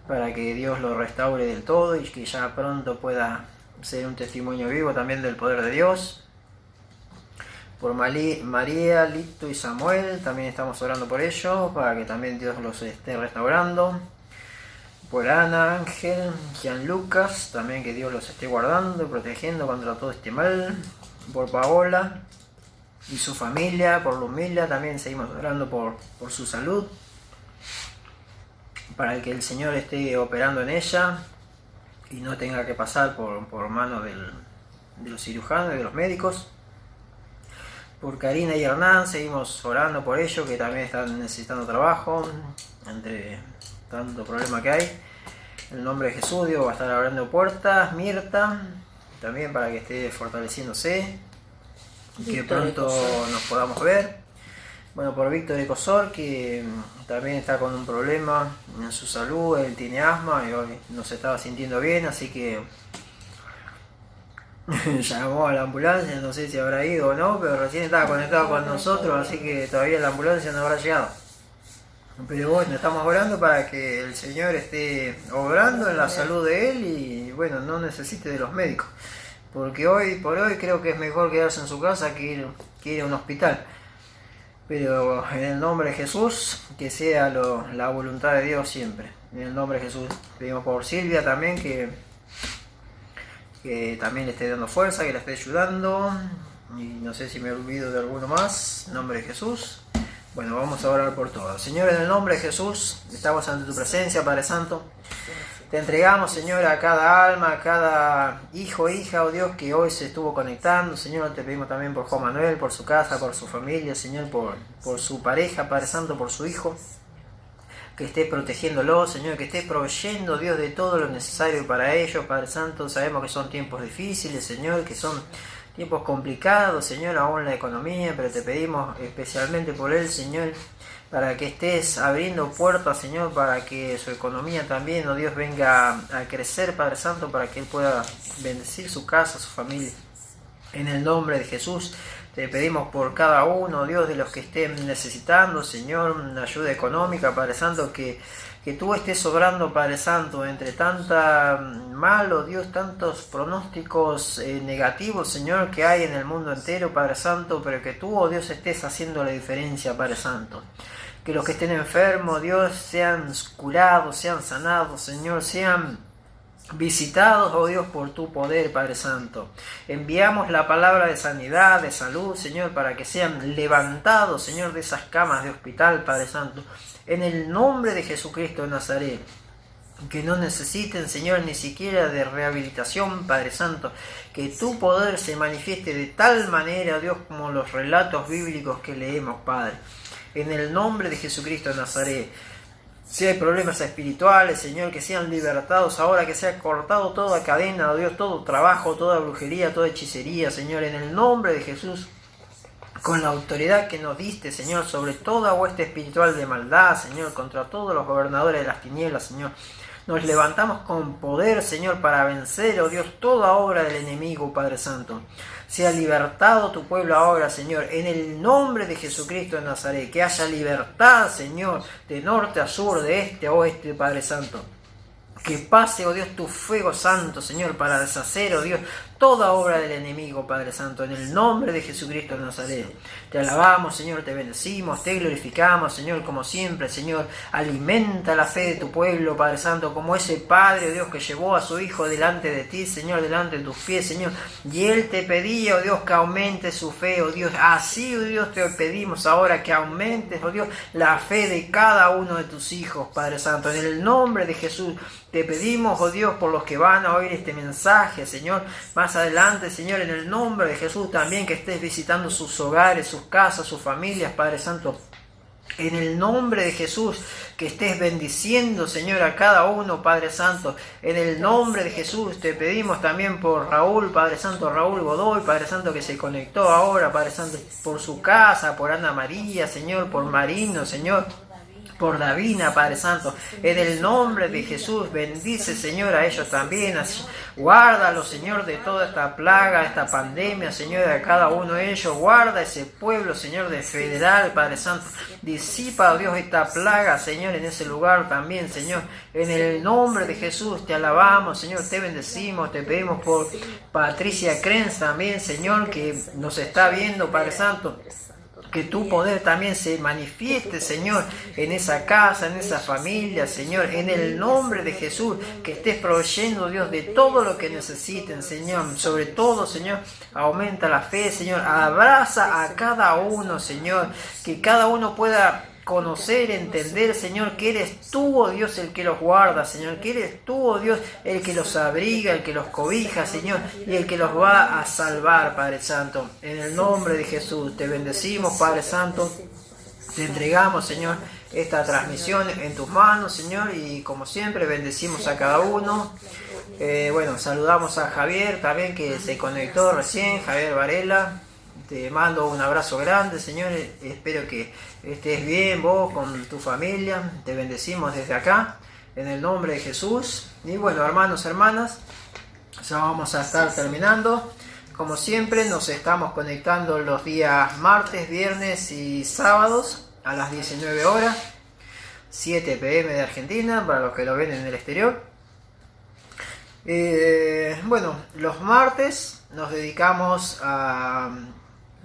Speaker 1: para que Dios lo restaure del todo y que ya pronto pueda ser un testimonio vivo también del poder de Dios. Por María, Lito y Samuel, también estamos orando por ellos, para que también Dios los esté restaurando. Por Ana, Ángel, Gianlucas, también que Dios los esté guardando y protegiendo contra todo este mal. Por Paola y su familia, por Lumila, también seguimos orando por su salud, para que el Señor esté operando en ella y no tenga que pasar por manos de los cirujanos y de los médicos. Por Karina y Hernán seguimos orando por ellos, que también están necesitando trabajo entre tanto problema que hay. En el nombre de Jesús, Dios va a estar abriendo puertas. Mirta también, para que esté fortaleciéndose y que pronto nos podamos ver. Bueno, por Víctor Ecosor, que también está con un problema en su salud. Él tiene asma y hoy no se estaba sintiendo bien, así que llamó a la ambulancia. No sé si habrá ido o no, pero recién estaba conectado con nosotros, así que todavía la ambulancia no habrá llegado. Pero bueno, estamos orando para que el Señor esté obrando en la salud de él y bueno, no necesite de los médicos. Porque hoy por hoy creo que es mejor quedarse en su casa que ir a un hospital. Pero en el nombre de Jesús, que sea la voluntad de Dios siempre. En el nombre de Jesús. Pedimos por Silvia también, que también le esté dando fuerza, que la esté ayudando. Y no sé si me olvido de alguno más. En nombre de Jesús. Bueno, vamos a orar por todos. Señor, en el nombre de Jesús, estamos ante tu presencia, Padre Santo. Te entregamos, Señor, a cada alma, a cada hijo, hija, oh Dios, que hoy se estuvo conectando. Señor, te pedimos también por Juan Manuel, por su casa, por su familia, Señor, por su pareja, Padre Santo, por su hijo. Que estés protegiéndolo, Señor, que estés proveyendo, Dios, de todo lo necesario para ellos, Padre Santo. Sabemos que son tiempos difíciles, Señor, que son tiempos complicados, Señor, aún la economía, pero te pedimos especialmente por él, Señor, para que estés abriendo puertas, Señor, para que su economía también, oh Dios, venga a crecer, Padre Santo, para que él pueda bendecir su casa, su familia. En el nombre de Jesús, te pedimos por cada uno, Dios, de los que estén necesitando, Señor, una ayuda económica, Padre Santo, que tú estés obrando, Padre Santo, entre tanta mal, oh Dios, tantos pronósticos negativos, Señor, que hay en el mundo entero, Padre Santo, pero que tú, oh Dios, estés haciendo la diferencia, Padre Santo. Que los que estén enfermos, Dios, sean curados, sean sanados, Señor, sean visitados, oh Dios, por tu poder, Padre Santo. Enviamos la palabra de sanidad, de salud, Señor, para que sean levantados, Señor, de esas camas de hospital, Padre Santo. En el nombre de Jesucristo de Nazaret. Que no necesiten, Señor, ni siquiera de rehabilitación, Padre Santo. Que tu poder se manifieste de tal manera, Dios, como los relatos bíblicos que leemos, Padre. En el nombre de Jesucristo de Nazaret. Si hay problemas espirituales, Señor, que sean libertados ahora, que sea cortado toda cadena, oh Dios, todo trabajo, toda brujería, toda hechicería, Señor, en el nombre de Jesús, con la autoridad que nos diste, Señor, sobre toda hueste espiritual de maldad, Señor, contra todos los gobernadores de las tinieblas, Señor. Nos levantamos con poder, Señor, para vencer, oh Dios, toda obra del enemigo, Padre Santo. Sea libertado tu pueblo ahora, Señor, en el nombre de Jesucristo de Nazaret. Que haya libertad, Señor, de norte a sur, de este a oeste, Padre Santo. Que pase, oh Dios, tu fuego santo, Señor, para deshacer, oh Dios, toda obra del enemigo, Padre Santo, en el nombre de Jesucristo de Nazaret. Te alabamos, Señor, te bendecimos, te glorificamos, Señor, como siempre, Señor. Alimenta la fe de tu pueblo, Padre Santo, como ese Padre, oh Dios, que llevó a su Hijo delante de ti, Señor, delante de tus pies, Señor. Y Él te pedía, oh Dios, que aumente su fe, oh Dios. Así, oh Dios, te pedimos ahora que aumentes, oh Dios, la fe de cada uno de tus hijos, Padre Santo. En el nombre de Jesús te pedimos, oh Dios, por los que van a oír este mensaje, Señor. Más adelante, Señor, en el nombre de Jesús también que estés visitando sus hogares, sus casas, sus familias, Padre Santo. En el nombre de Jesús, que estés bendiciendo, Señor, a cada uno, Padre Santo. En el nombre de Jesús te pedimos también por Raúl, Padre Santo, Raúl Godoy, Padre Santo, que se conectó ahora, Padre Santo, por su casa, por Ana María, Señor, por Marino, Señor, por Davina, Padre Santo. En el nombre de Jesús, bendice, Señor, a ellos también. Guárdalo, Señor, de toda esta plaga, esta pandemia, Señor, de cada uno de ellos. Guarda ese pueblo, Señor, de Federal, Padre Santo. Disipa, oh Dios, esta plaga, Señor, en ese lugar también, Señor. En el nombre de Jesús te alabamos, Señor, te bendecimos, te pedimos por Patricia Krenz también, Señor, que nos está viendo, Padre Santo. Que tu poder también se manifieste, Señor, en esa casa, en esa familia, Señor, en el nombre de Jesús, que estés proveyendo, Dios, de todo lo que necesiten, Señor. Sobre todo, Señor, aumenta la fe, Señor, abraza a cada uno, Señor, que cada uno pueda conocer, entender, Señor, que eres tú, oh Dios, el que los guarda, Señor, que eres tú, oh Dios, el que los abriga, el que los cobija, Señor, y el que los va a salvar, Padre Santo. En el nombre de Jesús, te bendecimos, Padre Santo, te entregamos, Señor, esta transmisión en tus manos, Señor, y como siempre, bendecimos a cada uno. Bueno, saludamos a Javier también, que se conectó recién, Javier Varela. Te mando un abrazo grande, Señor. Espero que estés bien vos con tu familia. Te bendecimos desde acá, en el nombre de Jesús. Y bueno, hermanos, hermanas, ya vamos a estar terminando. Como siempre, nos estamos conectando los días martes, viernes y sábados a las 19 horas, 7 p.m. de Argentina, para los que lo ven en el exterior. Bueno, los martes nos dedicamos a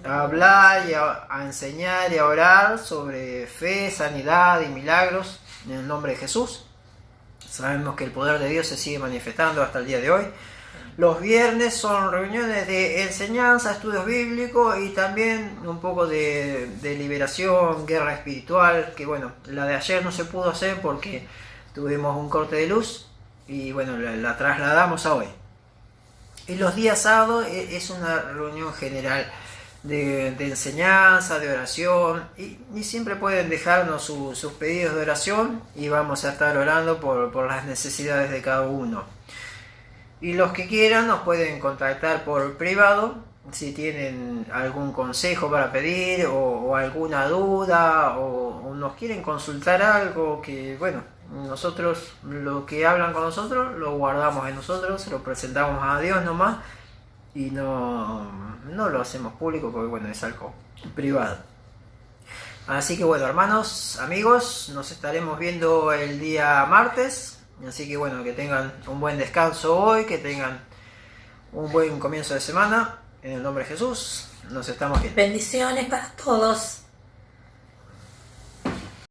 Speaker 1: hablar y a enseñar y a orar sobre fe, sanidad y milagros en el nombre de Jesús. Sabemos que el poder de Dios se sigue manifestando hasta el día de hoy. Los viernes son reuniones de enseñanza, estudios bíblicos y también un poco de liberación, guerra espiritual, que bueno, la de ayer no se pudo hacer porque tuvimos un corte de luz y bueno, la trasladamos a hoy. Y los días sábados es una reunión general de enseñanza, de oración, y siempre pueden dejarnos sus pedidos de oración y vamos a estar orando por las necesidades de cada uno. Y los que quieran nos pueden contactar por privado si tienen algún consejo para pedir o alguna duda o nos quieren consultar algo que, bueno, nosotros lo que hablan con nosotros lo guardamos en nosotros, lo presentamos a Dios nomás y no lo hacemos público porque, bueno, es algo privado. Así que, bueno, hermanos, amigos, nos estaremos viendo el día martes. Así que, bueno, que tengan un buen descanso hoy, que tengan un buen comienzo de semana. En el nombre de Jesús, nos estamos viendo.
Speaker 2: Bendiciones para todos.